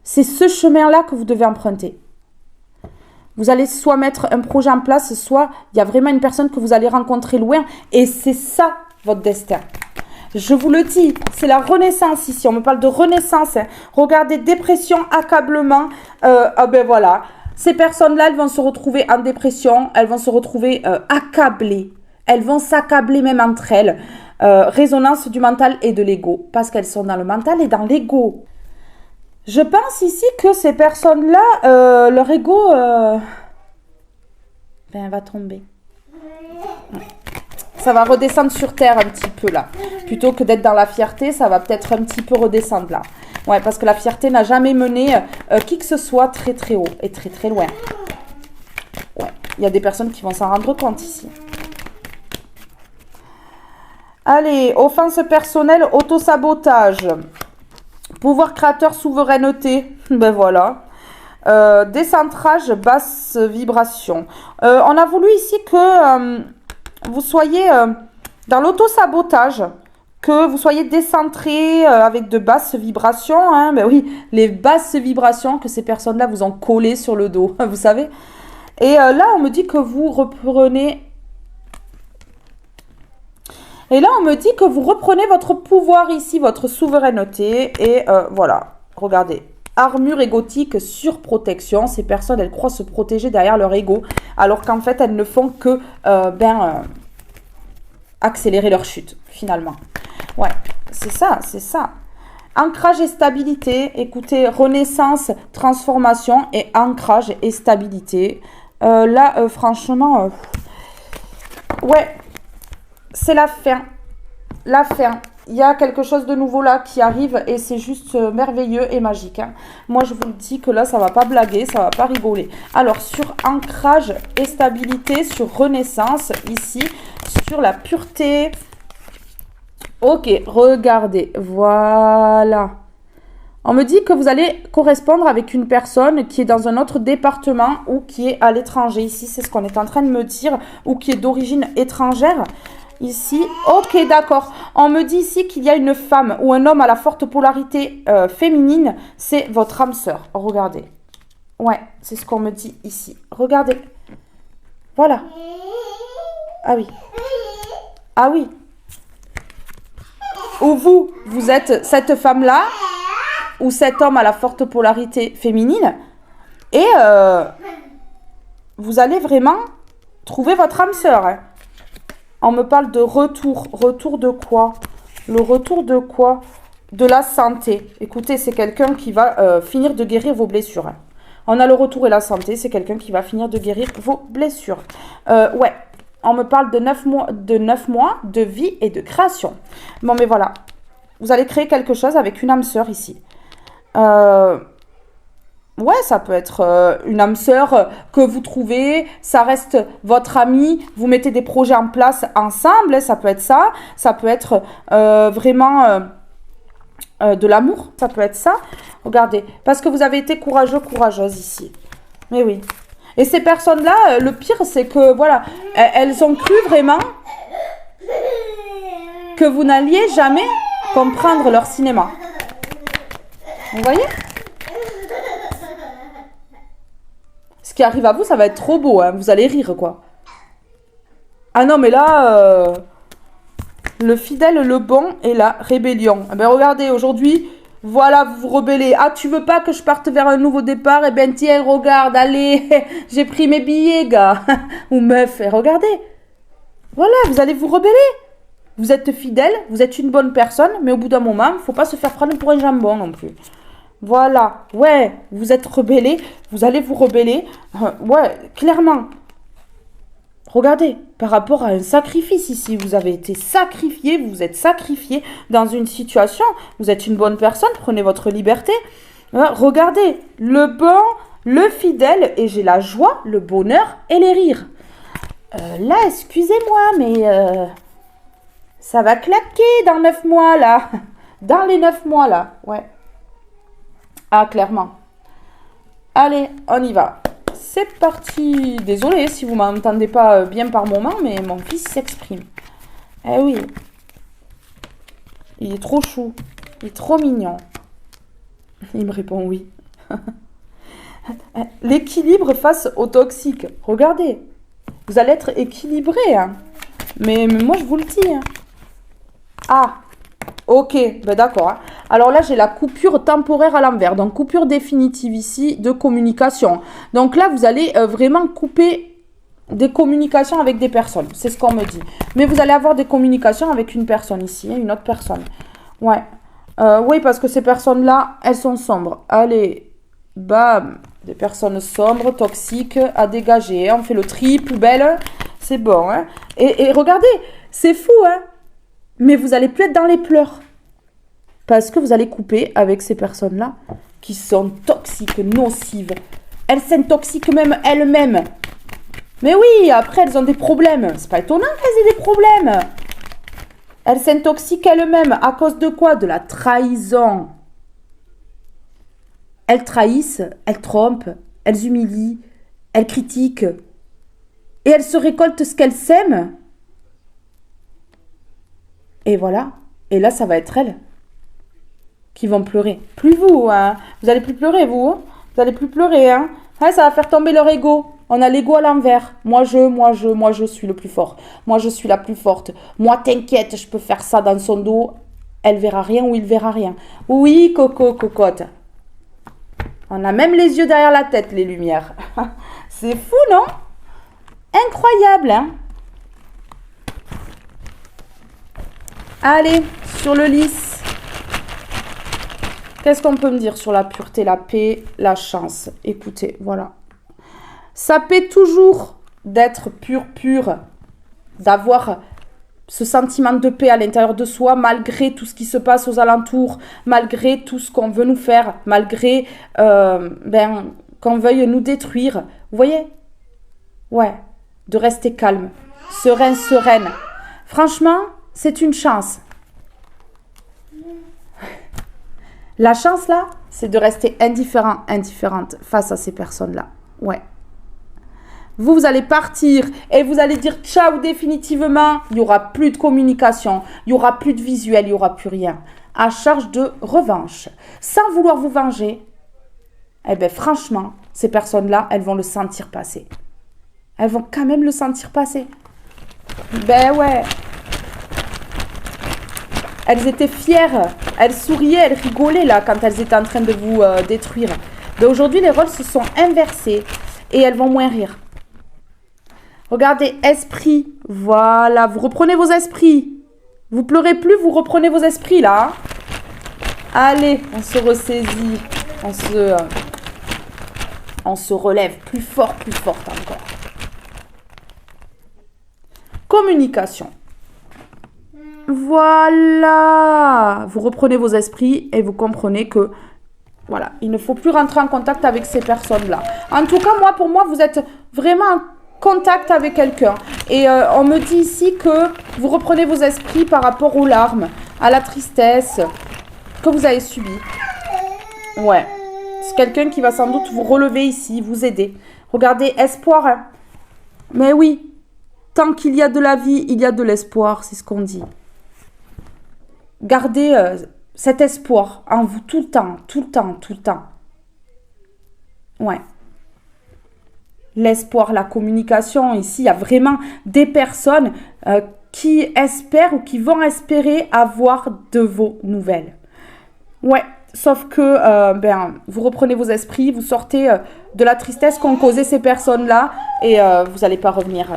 Speaker 1: c'est ce chemin-là que vous devez emprunter. Vous allez soit mettre un projet en place, soit il y a vraiment une personne que vous allez rencontrer loin. Et c'est ça, votre destin. Je vous le dis, c'est la renaissance ici. On me parle de renaissance. Hein. Regardez, dépression, accablement. Ben voilà. Ces personnes-là, elles vont se retrouver en dépression. Elles vont se retrouver accablées. Elles vont s'accabler même entre elles. Résonance du mental et de l'ego. Parce qu'elles sont dans le mental et dans l'ego. Je pense ici que ces personnes-là, leur ego va tomber. Ça va redescendre sur terre un petit peu là. Plutôt que d'être dans la fierté, ça va peut-être un petit peu redescendre là. Ouais, parce que la fierté n'a jamais mené qui que ce soit très très haut et très très loin. Ouais, il y a des personnes qui vont s'en rendre compte ici. Allez, offense personnelle, autosabotage. Pouvoir créateur, souveraineté. Ben voilà. Décentrage, basse vibration. On a voulu ici que vous soyez dans l'autosabotage, que vous soyez décentré avec de basses vibrations. Hein. Ben oui, les basses vibrations que ces personnes-là vous ont collées sur le dos, vous savez. Et là, on me dit que vous reprenez... Et là, on me dit que vous reprenez votre pouvoir ici, votre souveraineté. Et voilà, regardez. Armure égotique, surprotection. Ces personnes, elles croient se protéger derrière leur ego. Alors qu'en fait, elles ne font que accélérer leur chute, finalement. Ouais, c'est ça, c'est ça. Ancrage et stabilité. Écoutez, renaissance, transformation et ancrage et stabilité. Là, franchement, ouais. C'est la fin. La fin. Il y a quelque chose de nouveau là qui arrive et c'est juste merveilleux et magique. Hein. Moi, je vous le dis que là, ça va pas blaguer, ça va pas rigoler. Alors, sur ancrage et stabilité, sur renaissance, ici, sur la pureté. Ok, regardez. Voilà. On me dit que vous allez correspondre avec une personne qui est dans un autre département ou qui est à l'étranger. Ici, c'est ce qu'on est en train de me dire. Ou qui est d'origine étrangère. Ici, ok, d'accord. On me dit ici qu'il y a une femme ou un homme à la forte polarité féminine. C'est votre âme sœur. Regardez. Ouais, c'est ce qu'on me dit ici. Regardez. Voilà. Ah oui. Ah oui. Ou vous êtes cette femme-là, ou cet homme à la forte polarité féminine, et vous allez vraiment trouver votre âme sœur. Hein. On me parle de retour. Retour de quoi? Le retour de quoi? De la santé. Écoutez, c'est quelqu'un qui va finir de guérir vos blessures. Hein. On a le retour et la santé, c'est quelqu'un qui va finir de guérir vos blessures. Ouais, on me parle de 9 mois de vie et de création. Bon, mais voilà. Vous allez créer quelque chose avec une âme sœur ici. Ouais, ça peut être une âme sœur que vous trouvez, ça reste votre amie, vous mettez des projets en place ensemble, ça peut être ça. Ça peut être vraiment de l'amour, ça peut être ça. Regardez, parce que vous avez été courageux, courageuse ici. Mais oui. Et ces personnes-là, le pire, c'est que, voilà, elles ont cru vraiment que vous n'alliez jamais comprendre leur cinéma. Vous voyez? Ce qui arrive à vous, ça va être trop beau, hein. Vous allez rire, quoi. Ah non, mais là, le fidèle, le bon et la rébellion. Eh ben, regardez, aujourd'hui, voilà, vous vous rebellez. Ah, tu veux pas que je parte vers un nouveau départ? Eh bien, tiens, regarde, allez, j'ai pris mes billets, gars. Ou meuf, et regardez. Voilà, vous allez vous rebeller. Vous êtes fidèle, vous êtes une bonne personne, mais au bout d'un moment, il ne faut pas se faire prendre pour un jambon non plus. Voilà, ouais, vous êtes rebellé, vous allez vous rebeller. Ouais, clairement. Regardez, par rapport à un sacrifice ici, vous avez été sacrifié, vous vous êtes sacrifié dans une situation, vous êtes une bonne personne, prenez votre liberté. Regardez, le bon, le fidèle, et j'ai la joie, le bonheur et les rires. Là, excusez-moi, mais ça va claquer dans 9 mois, là. Dans les 9 mois, là, ouais. Ah, clairement. Allez, on y va. C'est parti. Désolée si vous ne m'entendez pas bien par moment, mais mon fils s'exprime. Eh oui. Il est trop chou. Il est trop mignon. Il me répond oui. L'équilibre face au toxique. Regardez. Vous allez être équilibré. Hein. Mais moi, je vous le dis. Hein. Ah. Ok, ben d'accord. Hein. Alors là, j'ai la coupure temporaire à l'envers. Donc, coupure définitive ici de communication. Donc là, vous allez vraiment couper des communications avec des personnes. C'est ce qu'on me dit. Mais vous allez avoir des communications avec une personne ici, hein, une autre personne. Ouais. Oui, parce que ces personnes-là, elles sont sombres. Allez, bam. Des personnes sombres, toxiques, à dégager. On fait le tri, poubelle. C'est bon. Hein. Et regardez, c'est fou, hein. Mais vous n'allez plus être dans les pleurs. Parce que vous allez couper avec ces personnes-là qui sont toxiques, nocives. Elles s'intoxiquent même elles-mêmes. Mais oui, après, elles ont des problèmes. C'est pas étonnant qu'elles aient des problèmes. Elles s'intoxiquent elles-mêmes. À cause de quoi? De la trahison. Elles trahissent, elles trompent, elles humilient, elles critiquent. Et elles se récoltent ce qu'elles sèment. Et voilà. Et là, ça va être elles qui vont pleurer. Plus vous, hein. Vous allez plus pleurer, vous. Hein. Vous allez plus pleurer, hein. Ouais, ça va faire tomber leur ego. On a l'ego à l'envers. Moi, je suis le plus fort. Moi, je suis la plus forte. Moi, t'inquiète, je peux faire ça dans son dos. Elle verra rien ou il verra rien. Oui, coco, cocotte. On a même les yeux derrière la tête, les lumières. C'est fou, non? Incroyable, hein? Allez, sur le lys. Qu'est-ce qu'on peut me dire sur la pureté, la paix, la chance? Écoutez, voilà. Ça paie toujours d'être pur, d'avoir ce sentiment de paix à l'intérieur de soi, malgré tout ce qui se passe aux alentours, malgré tout ce qu'on veut nous faire, malgré qu'on veuille nous détruire. Vous voyez? Ouais, de rester calme, sereine. Franchement, c'est une chance. La chance, là, c'est de rester indifférente face à ces personnes-là. Ouais. Vous allez partir et vous allez dire ciao définitivement. Il n'y aura plus de communication, il n'y aura plus de visuel, il n'y aura plus rien. À charge de revanche. Sans vouloir vous venger, eh bien franchement, ces personnes-là, elles vont le sentir passer. Elles vont quand même le sentir passer. Ben ouais. Elles étaient fières, elles souriaient, elles rigolaient là quand elles étaient en train de vous détruire. Mais aujourd'hui, les rôles se sont inversés et elles vont moins rire. Regardez, esprit, voilà, vous reprenez vos esprits. Vous pleurez plus, vous reprenez vos esprits là. Hein. Allez, on se ressaisit, on se relève plus fort encore. Communication. Voilà, vous reprenez vos esprits et vous comprenez que voilà, il ne faut plus rentrer en contact avec ces personnes-là. En tout cas, pour moi, vous êtes vraiment en contact avec quelqu'un. Et on me dit ici que vous reprenez vos esprits par rapport aux larmes, à la tristesse que vous avez subie. Ouais, c'est quelqu'un qui va sans doute vous relever ici, vous aider. Regardez, espoir. Hein. Mais oui, tant qu'il y a de la vie, il y a de l'espoir, c'est ce qu'on dit. Gardez cet espoir en vous tout le temps. Ouais. L'espoir, la communication, ici, il y a vraiment des personnes qui espèrent ou qui vont espérer avoir de vos nouvelles. Ouais, sauf que vous reprenez vos esprits, vous sortez de la tristesse qu'ont causé ces personnes-là et vous n'allez pas revenir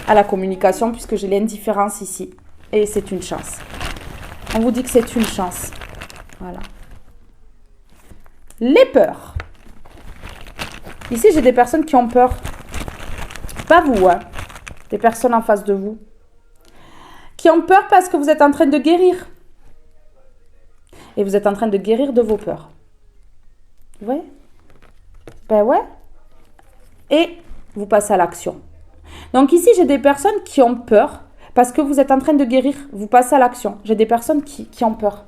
Speaker 1: à la communication puisque j'ai l'indifférence ici. Et c'est une chance. On vous dit que c'est une chance. Voilà. Les peurs. Ici, j'ai des personnes qui ont peur. Pas vous, hein. Des personnes en face de vous. Qui ont peur parce que vous êtes en train de guérir. Et vous êtes en train de guérir de vos peurs. Ouais. Ben ouais. Et vous passez à l'action. Donc ici, j'ai des personnes qui ont peur parce que vous êtes en train de guérir. Vous passez à l'action. J'ai des personnes qui ont peur.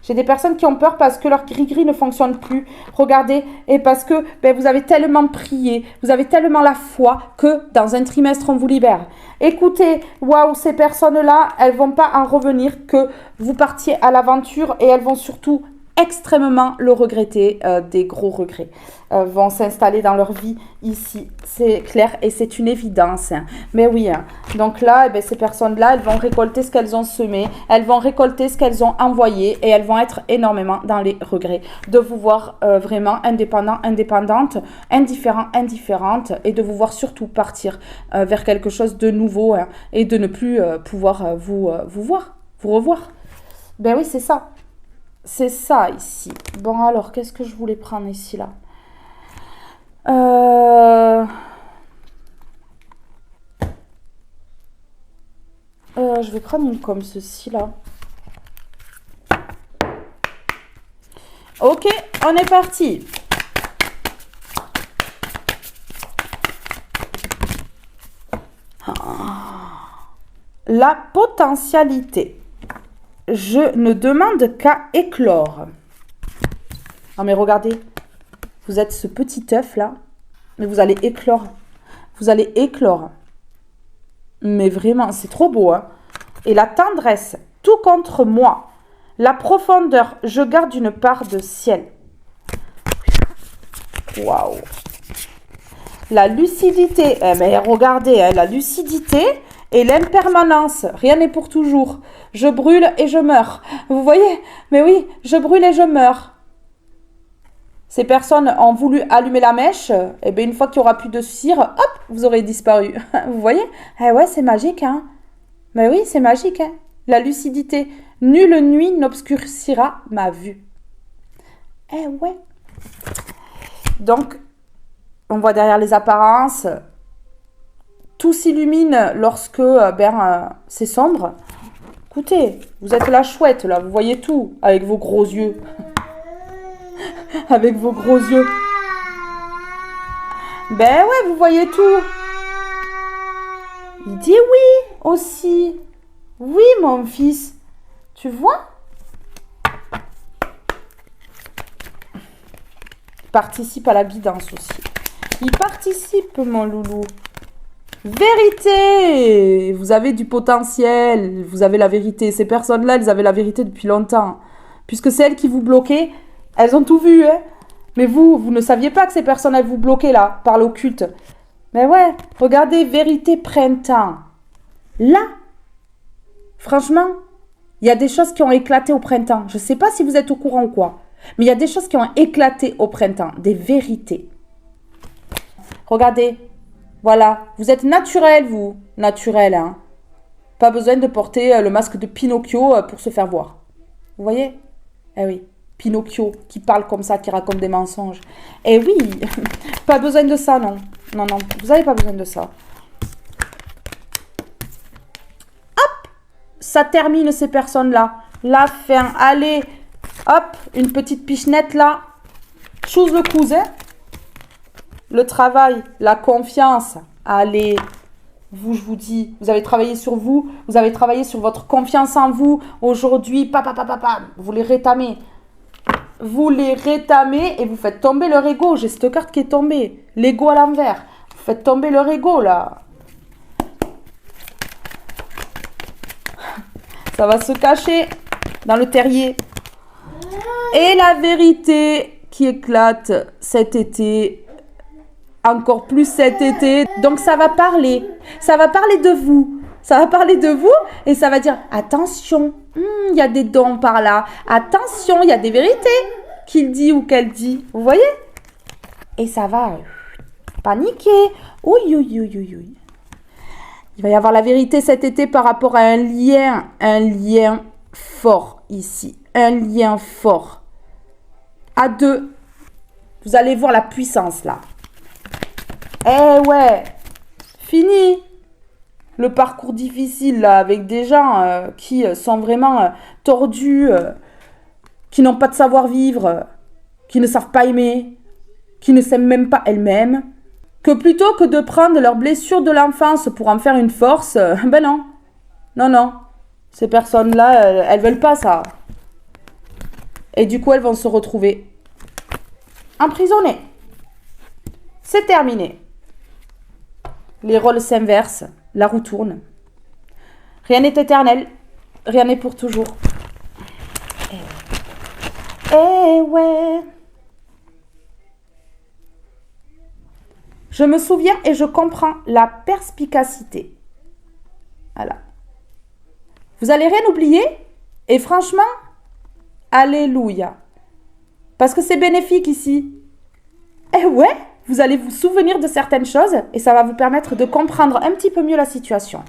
Speaker 1: J'ai des personnes qui ont peur parce que leur gris-gris ne fonctionne plus. Regardez, et parce que vous avez tellement prié, vous avez tellement la foi que dans un trimestre, on vous libère. Écoutez, waouh, ces personnes-là, elles vont pas en revenir que vous partiez à l'aventure et elles vont surtout extrêmement le regretter, des gros regrets vont s'installer dans leur vie ici, c'est clair et c'est une évidence. Hein. Mais oui, hein. Donc là, ces personnes-là, elles vont récolter ce qu'elles ont semé, elles vont récolter ce qu'elles ont envoyé et elles vont être énormément dans les regrets de vous voir vraiment indépendante, indifférente et de vous voir surtout partir vers quelque chose de nouveau hein, et de ne plus pouvoir vous revoir. Ben oui, c'est ça. C'est ça ici. Bon alors, qu'est-ce que je voulais prendre ici là je vais prendre une comme ceci là. Ok, on est parti. La potentialité. Je ne demande qu'à éclore. Non mais regardez, vous êtes ce petit œuf là, mais vous allez éclore. Vous allez éclore. Mais vraiment, c'est trop beau. Hein. Et la tendresse, tout contre moi. La profondeur, je garde une part de ciel. Waouh. La lucidité, mais regardez, hein, la lucidité... Et l'impermanence, rien n'est pour toujours. Je brûle et je meurs. Vous voyez? Mais oui, je brûle et je meurs. Ces personnes ont voulu allumer la mèche. Et bien une fois qu'il n'y aura plus de cire, hop, vous aurez disparu. Vous voyez? Eh ouais, c'est magique, hein? Mais oui, c'est magique, hein? La lucidité. Nulle nuit n'obscurcira ma vue. Eh ouais. Donc, on voit derrière les apparences... Tout s'illumine lorsque c'est sombre. Écoutez, vous êtes la chouette là, vous voyez tout avec vos gros yeux. Avec vos gros yeux. Ben ouais, vous voyez tout. Il dit oui aussi. Oui, mon fils. Tu vois? Il participe à la guidance aussi. Il participe, mon loulou. Vérité! Vous avez du potentiel, vous avez la vérité. Ces personnes-là, elles avaient la vérité depuis longtemps. Puisque c'est elles qui vous bloquaient, elles ont tout vu, hein. Mais vous ne saviez pas que ces personnes, elles vous bloquaient là, par l'occulte. Mais ouais, regardez, vérité printemps. Là, franchement, Il y a des choses qui ont éclaté au printemps. Je ne sais pas si vous êtes au courant ou quoi. Mais il y a des choses qui ont éclaté au printemps. Des vérités. Regardez. Voilà. Vous êtes naturel, vous. Naturel, hein. Pas besoin de porter le masque de Pinocchio pour se faire voir. Vous voyez? Eh oui. Pinocchio qui parle comme ça, qui raconte des mensonges. Eh oui. Pas besoin de ça, non. Non, non. Vous n'avez pas besoin de ça. Ça termine ces personnes-là. La fin. Allez, hop, une petite pichenette là. Chose le cousin. Le travail, la confiance. Allez, vous, je vous dis, vous avez travaillé sur vous. Vous avez travaillé sur votre confiance en vous. Aujourd'hui, vous les rétamez. Vous les rétamez et vous faites tomber leur ego. J'ai cette carte qui est tombée. L'ego à l'envers. Vous faites tomber leur ego là. Ça va se cacher dans le terrier. Et la vérité qui éclate cet été, encore plus cet été. Donc ça va parler. Ça va parler de vous. Ça va parler de vous et ça va dire attention, il y a des dons par là. Attention, il y a des vérités qu'il dit ou qu'elle dit. Vous voyez? Et ça va paniquer. Oui, oui, oui, oui, oui. Il va y avoir la vérité cet été par rapport à un lien fort ici, un lien fort. À deux, vous allez voir la puissance là. Eh ouais, fini le parcours difficile là avec des gens qui sont vraiment tordus, qui n'ont pas de savoir-vivre, qui ne savent pas aimer, qui ne s'aiment même pas elles-mêmes. Que plutôt que de prendre leurs blessures de l'enfance pour en faire une force, ben non. Non, non. Ces personnes-là, elles veulent pas ça. Et du coup, elles vont se retrouver emprisonnées. C'est terminé. Les rôles s'inversent, la roue tourne. Rien n'est éternel, rien n'est pour toujours. Eh ouais. Je me souviens et je comprends la perspicacité. Voilà. Vous allez rien oublier et franchement, alléluia. Parce que c'est bénéfique ici. Eh ouais, vous allez vous souvenir de certaines choses et ça va vous permettre de comprendre un petit peu mieux la situation.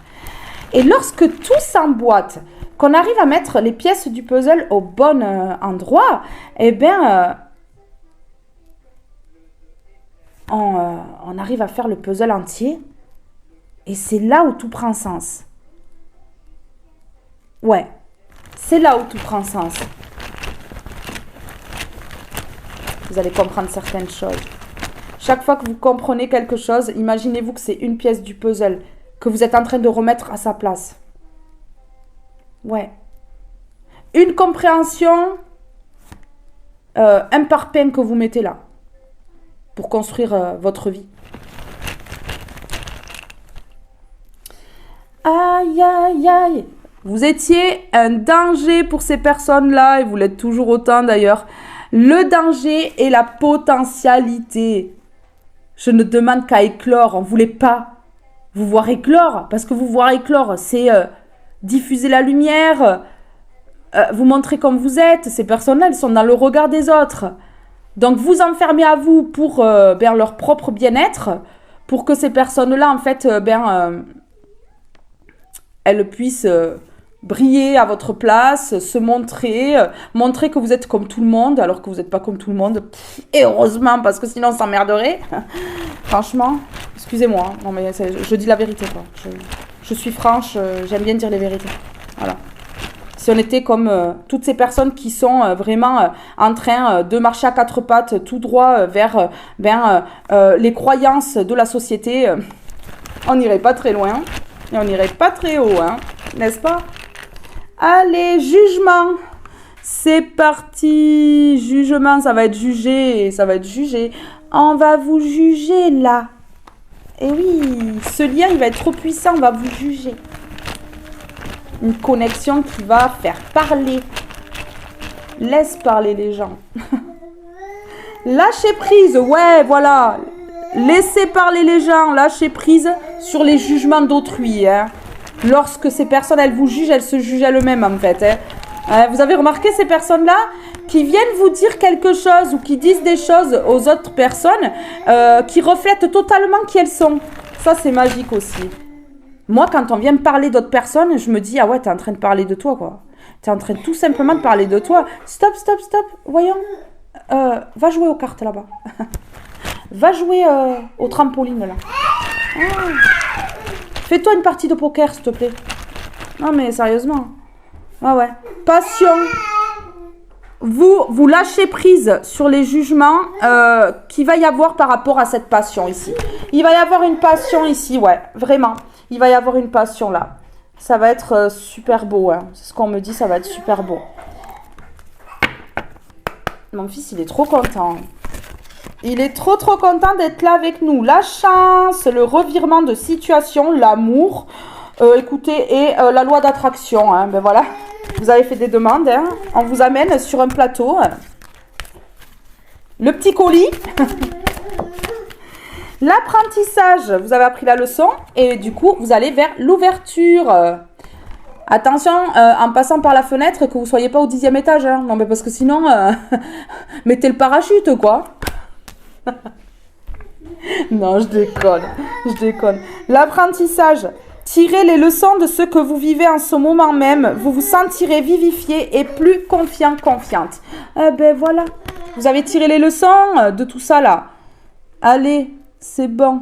Speaker 1: Et lorsque tout s'emboîte, qu'on arrive à mettre les pièces du puzzle au bon endroit, eh bien... on arrive à faire le puzzle entier et c'est là où tout prend sens. Ouais, c'est là où tout prend sens. Vous allez comprendre certaines choses. Chaque fois que vous comprenez quelque chose, imaginez-vous que c'est une pièce du puzzle que vous êtes en train de remettre à sa place. Ouais. Une compréhension, un parpaing que vous mettez là. Pour construire votre vie. Aïe, aïe, aïe. Vous étiez un danger pour ces personnes-là, et vous l'êtes toujours autant d'ailleurs. Le danger et la potentialité. Je ne demande qu'à éclore, on ne voulait pas vous voir éclore, parce que vous voir éclore, c'est diffuser la lumière, vous montrer comme vous êtes. Ces personnes-là, elles sont dans le regard des autres. Donc, vous enfermez à vous pour leur propre bien-être, pour que ces personnes-là, en fait, elles puissent briller à votre place, se montrer, montrer que vous êtes comme tout le monde, alors que vous n'êtes pas comme tout le monde. Et heureusement, parce que sinon, on s'emmerderait. Franchement, excusez-moi, non mais je dis la vérité, quoi. Je suis franche, j'aime bien dire les vérités. Voilà. Si on était comme toutes ces personnes qui sont vraiment en train de marcher à quatre pattes tout droit vers les croyances de la société, on n'irait pas très loin et on n'irait pas très haut, hein, n'est-ce pas? Allez, jugement, c'est parti, jugement, ça va être jugé, ça va être jugé. On va vous juger là. Et oui, ce lien, il va être trop puissant, on va vous juger. Une connexion qui va faire parler. Laisse parler les gens. Lâchez prise, ouais, voilà. Laissez parler les gens, lâchez prise sur les jugements d'autrui. Hein. Lorsque ces personnes, elles vous jugent, elles se jugent elles-mêmes en fait. Vous avez remarqué ces personnes-là qui viennent vous dire quelque chose ou qui disent des choses aux autres personnes qui reflètent totalement qui elles sont. Ça, c'est magique aussi. Moi, quand on vient me parler d'autres personnes, je me dis, ah ouais, t'es en train de parler de toi, quoi. T'es en train tout simplement de parler de toi. Stop, stop, stop. Voyons. Va jouer aux cartes là-bas. Va jouer au trampoline là. Fais-toi une partie de poker, s'il te plaît. Non, mais sérieusement. Ah ouais. Passion. Vous lâchez prise sur les jugements qu'il va y avoir par rapport à cette passion ici. Il va y avoir une passion ici, ouais, vraiment. Il va y avoir une passion là. Ça va être super beau, hein. C'est ce qu'on me dit, ça va être super beau. Mon fils, il est trop content. Il est trop content d'être là avec nous. La chance, le revirement de situation, l'amour, écoutez, et la loi d'attraction, hein. Ben voilà. Vous avez fait des demandes, hein. On vous amène sur un plateau. Le petit colis. L'apprentissage, vous avez appris la leçon et du coup, vous allez vers l'ouverture. Attention, en passant par la fenêtre, que vous ne soyez pas au 10e étage. Hein. Non, mais parce que sinon, mettez le parachute, quoi. Non, je déconne. L'apprentissage. Tirez les leçons de ce que vous vivez en ce moment même. Vous vous sentirez vivifié et plus confiante. Eh ben voilà. Vous avez tiré les leçons de tout ça là. Allez, c'est bon.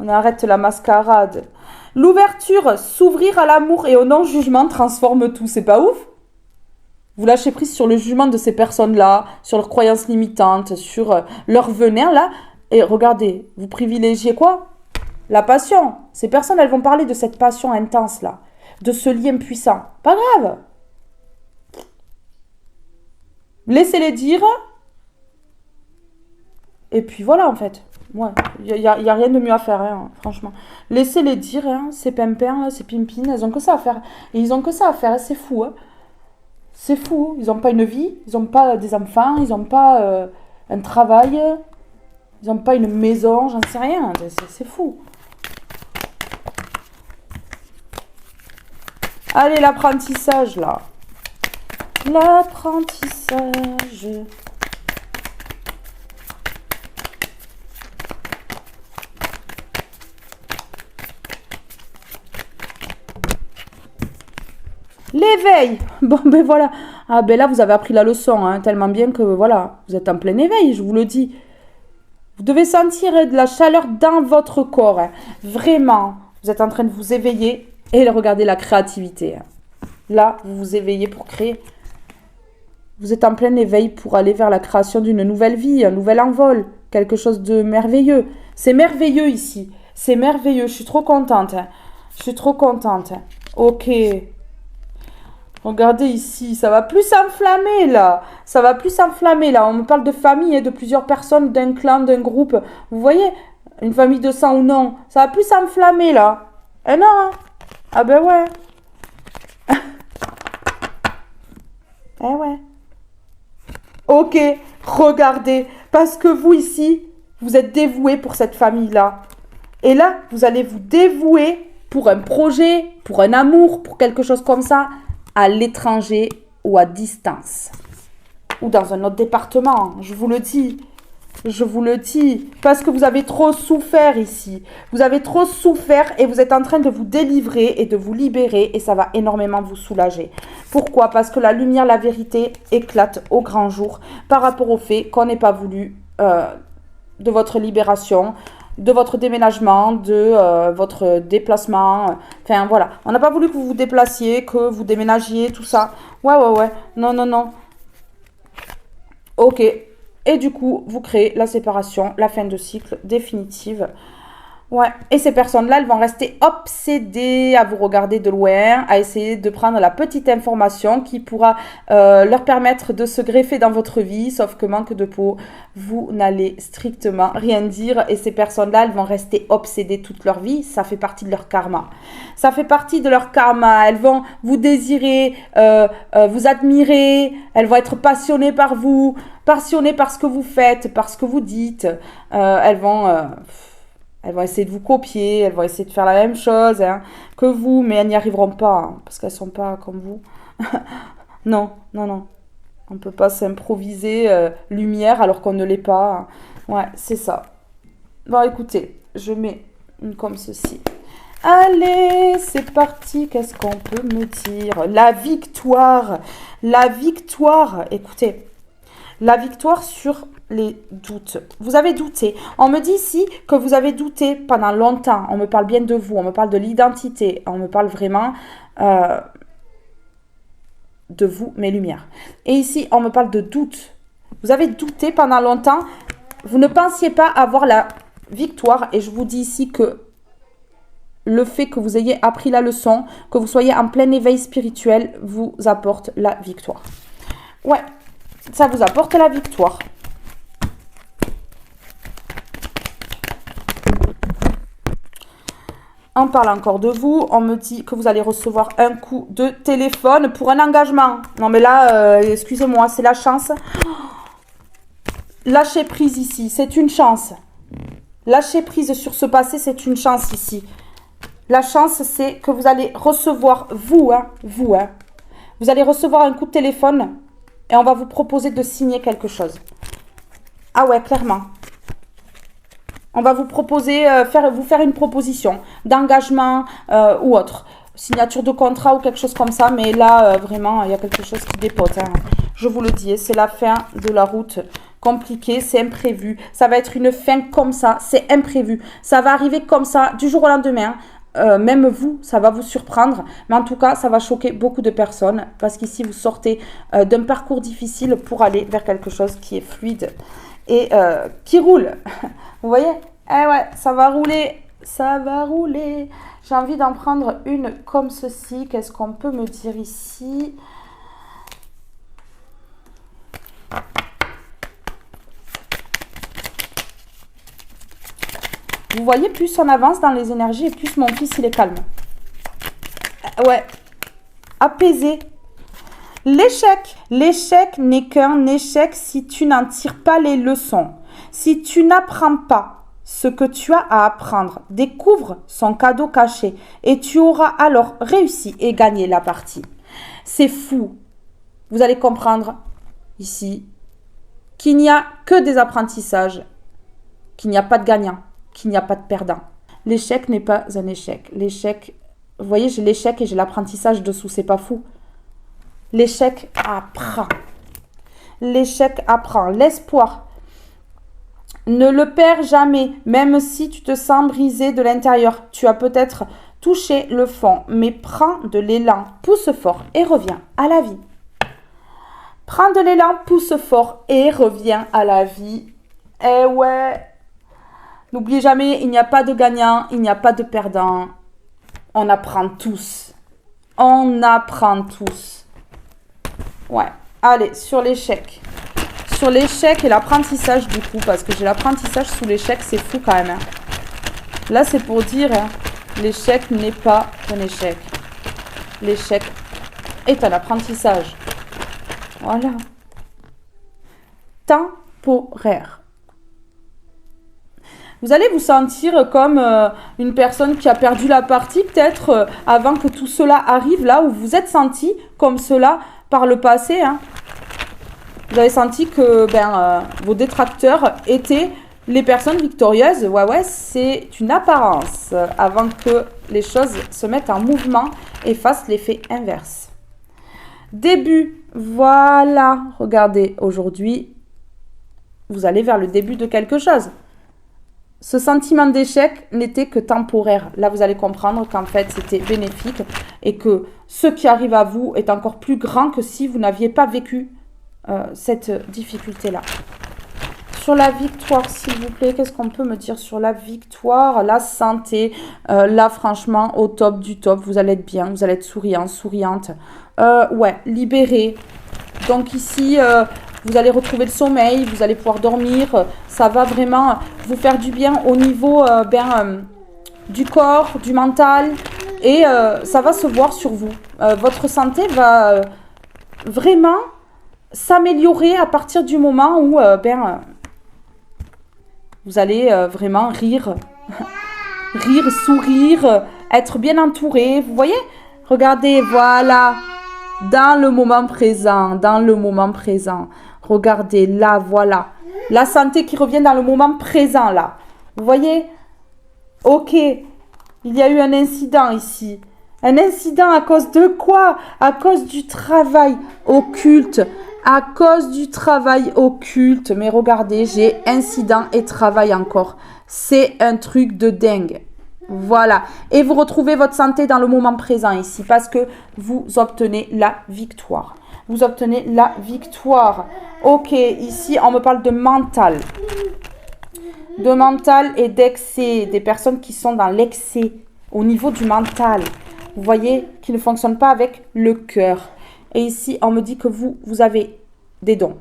Speaker 1: On arrête la mascarade. L'ouverture, s'ouvrir à l'amour et au non-jugement transforme tout. C'est pas ouf? Vous lâchez prise sur le jugement de ces personnes-là, sur leurs croyances limitantes, sur leur venin là. Et regardez, vous privilégiez quoi? La passion. Ces personnes, elles vont parler de cette passion intense là, de ce lien puissant. Pas grave. Laissez-les dire. Et puis voilà en fait. Ouais, il y a rien de mieux à faire, hein, franchement. Laissez-les dire, hein, ces pimpins, ces pimpines, elles ont que ça à faire. Et ils ont que ça à faire, c'est fou. Hein. C'est fou. Ils n'ont pas une vie, ils n'ont pas des enfants, ils n'ont pas un travail, ils n'ont pas une maison, j'en sais rien. C'est fou. Allez, l'apprentissage, là. L'apprentissage. L'éveil. Bon, ben voilà. Ah, ben là, vous avez appris la leçon, hein, tellement bien que, voilà, vous êtes en plein éveil, je vous le dis. Vous devez sentir de la chaleur dans votre corps. Hein. Vraiment, vous êtes en train de vous éveiller et regardez la créativité. Hein. Là, vous vous éveillez pour créer. Vous êtes en plein éveil pour aller vers la création d'une nouvelle vie, un nouvel envol, quelque chose de merveilleux. C'est merveilleux ici. C'est merveilleux. Je suis trop contente. Hein. Je suis trop contente. Hein. Ok. Regardez ici, ça va plus s'enflammer là. Ça va plus s'enflammer là. On me parle de famille et de plusieurs personnes, d'un clan, d'un groupe. Vous voyez, une famille de sang ou non. Ça va plus s'enflammer là. Eh non. Hein. Ah ben ouais. Eh ouais. Ok, regardez. Parce que vous ici, vous êtes dévoués pour cette famille-là. Et là, vous allez vous dévouer pour un projet, pour un amour, pour quelque chose comme ça. À l'étranger ou à distance. Ou dans un autre département, je vous le dis. Je vous le dis. Parce que vous avez trop souffert ici. Vous avez trop souffert et vous êtes en train de vous délivrer et de vous libérer et ça va énormément vous soulager. Pourquoi? Parce que la lumière, la vérité éclate au grand jour par rapport au fait qu'on n'ait pas voulu de votre libération, de votre déménagement, de votre déplacement. Enfin, voilà. On n'a pas voulu que vous vous déplaciez, que vous déménagiez, tout ça. Ouais. Non. Ok. Et du coup, vous créez la séparation, la fin de cycle définitive. Ouais. Et ces personnes-là, elles vont rester obsédées à vous regarder de loin, à essayer de prendre la petite information qui pourra leur permettre de se greffer dans votre vie. Sauf que manque de peau, vous n'allez strictement rien dire. Et ces personnes-là, elles vont rester obsédées toute leur vie. Ça fait partie de leur karma. Ça fait partie de leur karma. Elles vont vous désirer, vous admirer. Elles vont être passionnées par vous, passionnées par ce que vous faites, par ce que vous dites. Elles vont... Elles vont essayer de vous copier, elles vont essayer de faire la même chose hein, que vous, mais elles n'y arriveront pas, hein, parce qu'elles ne sont pas comme vous. Non, non, non. On ne peut pas s'improviser lumière alors qu'on ne l'est pas. Ouais, c'est ça. Bon, écoutez, je mets une comme ceci. Allez, c'est parti. Qu'est-ce qu'on peut me dire? La victoire. La victoire. Écoutez, la victoire sur les doutes. Vous avez douté. On me dit ici que vous avez douté pendant longtemps. On me parle bien de vous. On me parle de l'identité. On me parle vraiment de vous, mes lumières. Et ici, on me parle de doute. Vous avez douté pendant longtemps. Vous ne pensiez pas avoir la victoire. Et je vous dis ici que le fait que vous ayez appris la leçon, que vous soyez en plein éveil spirituel, vous apporte la victoire. Ouais, ça vous apporte la victoire. On parle encore de vous. On me dit que vous allez recevoir un coup de téléphone pour un engagement. Non mais là, excusez-moi, c'est la chance. Lâchez prise ici, c'est une chance. Lâchez prise sur ce passé, c'est une chance ici. La chance, c'est que vous allez recevoir, vous, vous allez recevoir un coup de téléphone et on va vous proposer de signer quelque chose. Ah ouais, clairement. On va vous proposer, vous faire une proposition d'engagement ou autre. Signature de contrat ou quelque chose comme ça. Mais là, vraiment, il y a quelque chose qui dépote. Hein. Je vous le dis, c'est la fin de la route compliquée. C'est imprévu. Ça va être une fin comme ça. C'est imprévu. Ça va arriver comme ça du jour au lendemain. Même vous, ça va vous surprendre. Mais en tout cas, ça va choquer beaucoup de personnes. Parce qu'ici, vous sortez d'un parcours difficile pour aller vers quelque chose qui est fluide. Et qui roule. Vous voyez? Eh ouais, ça va rouler. Ça va rouler. J'ai envie d'en prendre une comme ceci. Qu'est-ce qu'on peut me dire ici? Vous voyez, plus on avance dans les énergies et plus mon fils, il est calme. Ouais. Apaisé. L'échec. L'échec n'est qu'un échec si tu n'en tires pas les leçons. Si tu n'apprends pas ce que tu as à apprendre, découvre son cadeau caché et tu auras alors réussi et gagné la partie. C'est fou. Vous allez comprendre ici qu'il n'y a que des apprentissages, qu'il n'y a pas de gagnant, qu'il n'y a pas de perdant. L'échec n'est pas un échec. L'échec, vous voyez, j'ai l'échec et j'ai l'apprentissage dessous, c'est pas fou. L'échec apprend. L'échec apprend. L'espoir, ne le perds jamais, même si tu te sens brisé de l'intérieur. Tu as peut-être touché le fond, mais prends de l'élan, pousse fort et reviens à la vie. Prends de l'élan, pousse fort et reviens à la vie. Eh ouais. N'oubliez jamais, il n'y a pas de gagnant, il n'y a pas de perdant. On apprend tous. On apprend tous. Ouais. Allez, sur l'échec. Sur l'échec et l'apprentissage du coup, parce que j'ai l'apprentissage sous l'échec, c'est fou quand même. Hein. Là, c'est pour dire, hein, l'échec n'est pas un échec. L'échec est un apprentissage. Voilà. Temporaire. Vous allez vous sentir comme une personne qui a perdu la partie, peut-être avant que tout cela arrive, là où vous êtes senti comme cela par le passé. Hein. Vous avez senti que vos détracteurs étaient les personnes victorieuses. Ouais, c'est une apparence avant que les choses se mettent en mouvement et fassent l'effet inverse. Début, voilà. Regardez, aujourd'hui, vous allez vers le début de quelque chose. Ce sentiment d'échec n'était que temporaire. Là, vous allez comprendre qu'en fait, c'était bénéfique et que ce qui arrive à vous est encore plus grand que si vous n'aviez pas vécu cette difficulté-là. Sur la victoire, s'il vous plaît, qu'est-ce qu'on peut me dire sur la victoire? La santé, là, franchement, au top du top. Vous allez être bien, vous allez être souriant, souriante. Ouais, libéré. Donc ici... vous allez retrouver le sommeil, vous allez pouvoir dormir. Ça va vraiment vous faire du bien au niveau du corps, du mental. Et ça va se voir sur vous. Votre santé va vraiment s'améliorer à partir du moment où vous allez vraiment rire Rire, sourire, être bien entouré. Vous voyez? Regardez, voilà. Dans le moment présent, dans le moment présent. Regardez, là, voilà. La santé qui revient dans le moment présent, là. Vous voyez? Ok, il y a eu un incident ici. Un incident à cause de quoi? À cause du travail occulte. À cause du travail occulte. Mais regardez, j'ai incident et travail encore. C'est un truc de dingue. Voilà. Et vous retrouvez votre santé dans le moment présent ici parce que vous obtenez la victoire. Vous obtenez la victoire. Ok, ici, on me parle de mental. De mental et d'excès. Des personnes qui sont dans l'excès au niveau du mental. Vous voyez, qui ne fonctionnent pas avec le cœur. Et ici, on me dit que vous avez des dons.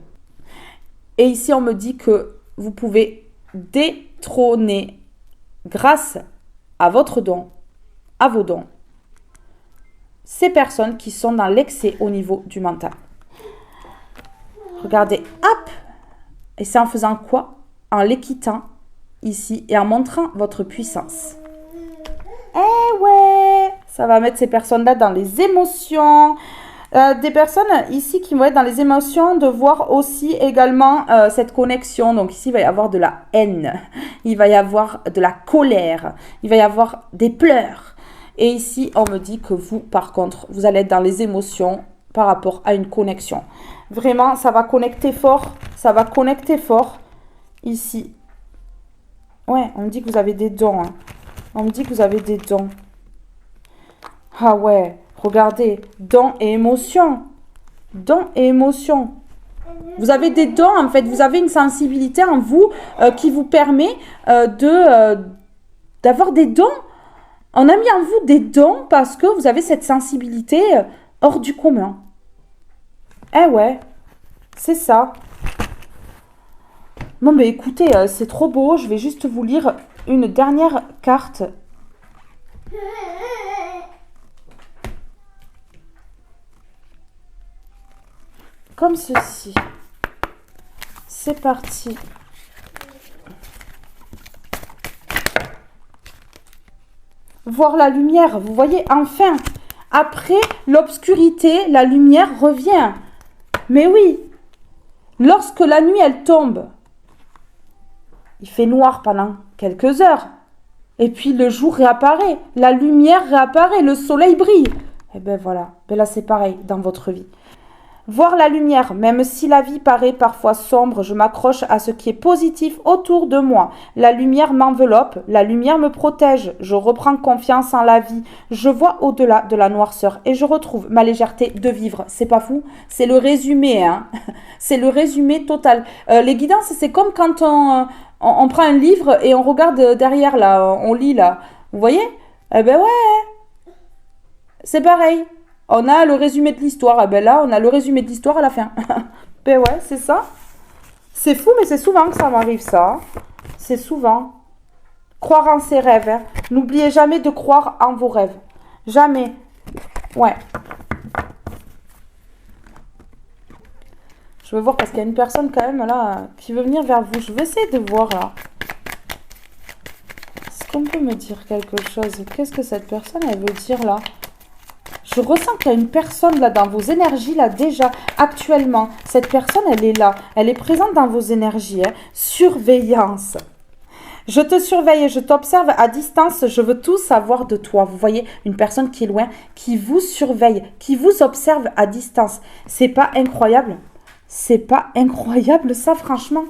Speaker 1: Et ici, on me dit que vous pouvez détrôner grâce à votre don, à vos dons, ces personnes qui sont dans l'excès au niveau du mental. Regardez, hop! Et c'est en faisant quoi? En les quittant ici et en montrant votre puissance. Eh ouais! Ça va mettre ces personnes-là dans les émotions. Des personnes ici qui vont être dans les émotions, de voir aussi également cette connexion. Donc ici, il va y avoir de la haine, il va y avoir de la colère, il va y avoir des pleurs. Et ici, on me dit que vous, par contre, vous allez être dans les émotions par rapport à une connexion. Vraiment, ça va connecter fort, ça va connecter fort ici. Ouais, on me dit que vous avez des dons. Hein. On me dit que vous avez des dons. Ah ouais. Regardez, dons et émotions. Dons et émotions. Vous avez des dons, en fait. Vous avez une sensibilité en vous qui vous permet d'avoir des dons. On a mis en vous des dons parce que vous avez cette sensibilité hors du commun. Eh ouais, c'est ça. Bon, mais écoutez, c'est trop beau. Je vais juste vous lire une dernière carte. Comme ceci. C'est parti. Voir la lumière. Vous voyez, enfin, après l'obscurité, la lumière revient. Mais oui, lorsque la nuit, elle tombe, il fait noir pendant quelques heures. Et puis le jour réapparaît, la lumière réapparaît, le soleil brille. Et bien voilà, ben là c'est pareil dans votre vie. Voir la lumière, même si la vie paraît parfois sombre, je m'accroche à ce qui est positif autour de moi. La lumière m'enveloppe, la lumière me protège, je reprends confiance en la vie, je vois au-delà de la noirceur et je retrouve ma légèreté de vivre. C'est pas fou? C'est le résumé, hein? C'est le résumé total. Les guidances, c'est comme quand on prend un livre et on regarde derrière, là, on lit, là. Vous voyez? Eh ben ouais, c'est pareil. On a le résumé de l'histoire. Eh ben là, on a le résumé de l'histoire à la fin. Ben ouais, c'est ça. C'est fou, mais c'est souvent que ça m'arrive, ça. C'est souvent. Croire en ses rêves. Hein. N'oubliez jamais de croire en vos rêves. Jamais. Ouais. Je veux voir parce qu'il y a une personne quand même là qui veut venir vers vous. Je vais essayer de voir là. Est-ce qu'on peut me dire quelque chose? Qu'est-ce que cette personne, elle veut dire là? Je ressens qu'il y a une personne là dans vos énergies là déjà actuellement. Cette personne, elle est là. Elle est présente dans vos énergies. Hein. Surveillance. Je te surveille, je t'observe à distance. Je veux tout savoir de toi. Vous voyez, une personne qui est loin, qui vous surveille, qui vous observe à distance. C'est pas incroyable? C'est pas incroyable ça, franchement?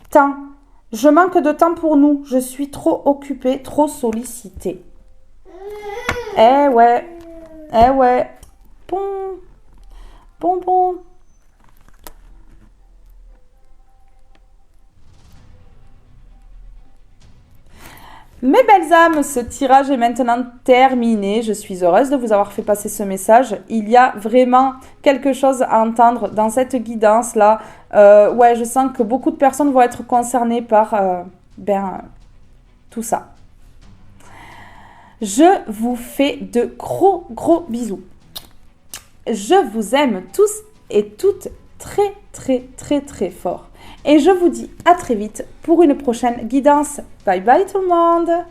Speaker 1: Temps. Je manque de temps pour nous. Je suis trop occupée, trop sollicitée. Eh ouais, eh ouais, bon, bon, bon. Mes belles âmes, ce tirage est maintenant terminé. Je suis heureuse de vous avoir fait passer ce message. Il y a vraiment quelque chose à entendre dans cette guidance-là. Ouais, je sens que beaucoup de personnes vont être concernées par tout ça. Je vous fais de gros bisous. Je vous aime tous et toutes très, très, très, très fort. Et je vous dis à très vite pour une prochaine guidance. Bye bye tout le monde!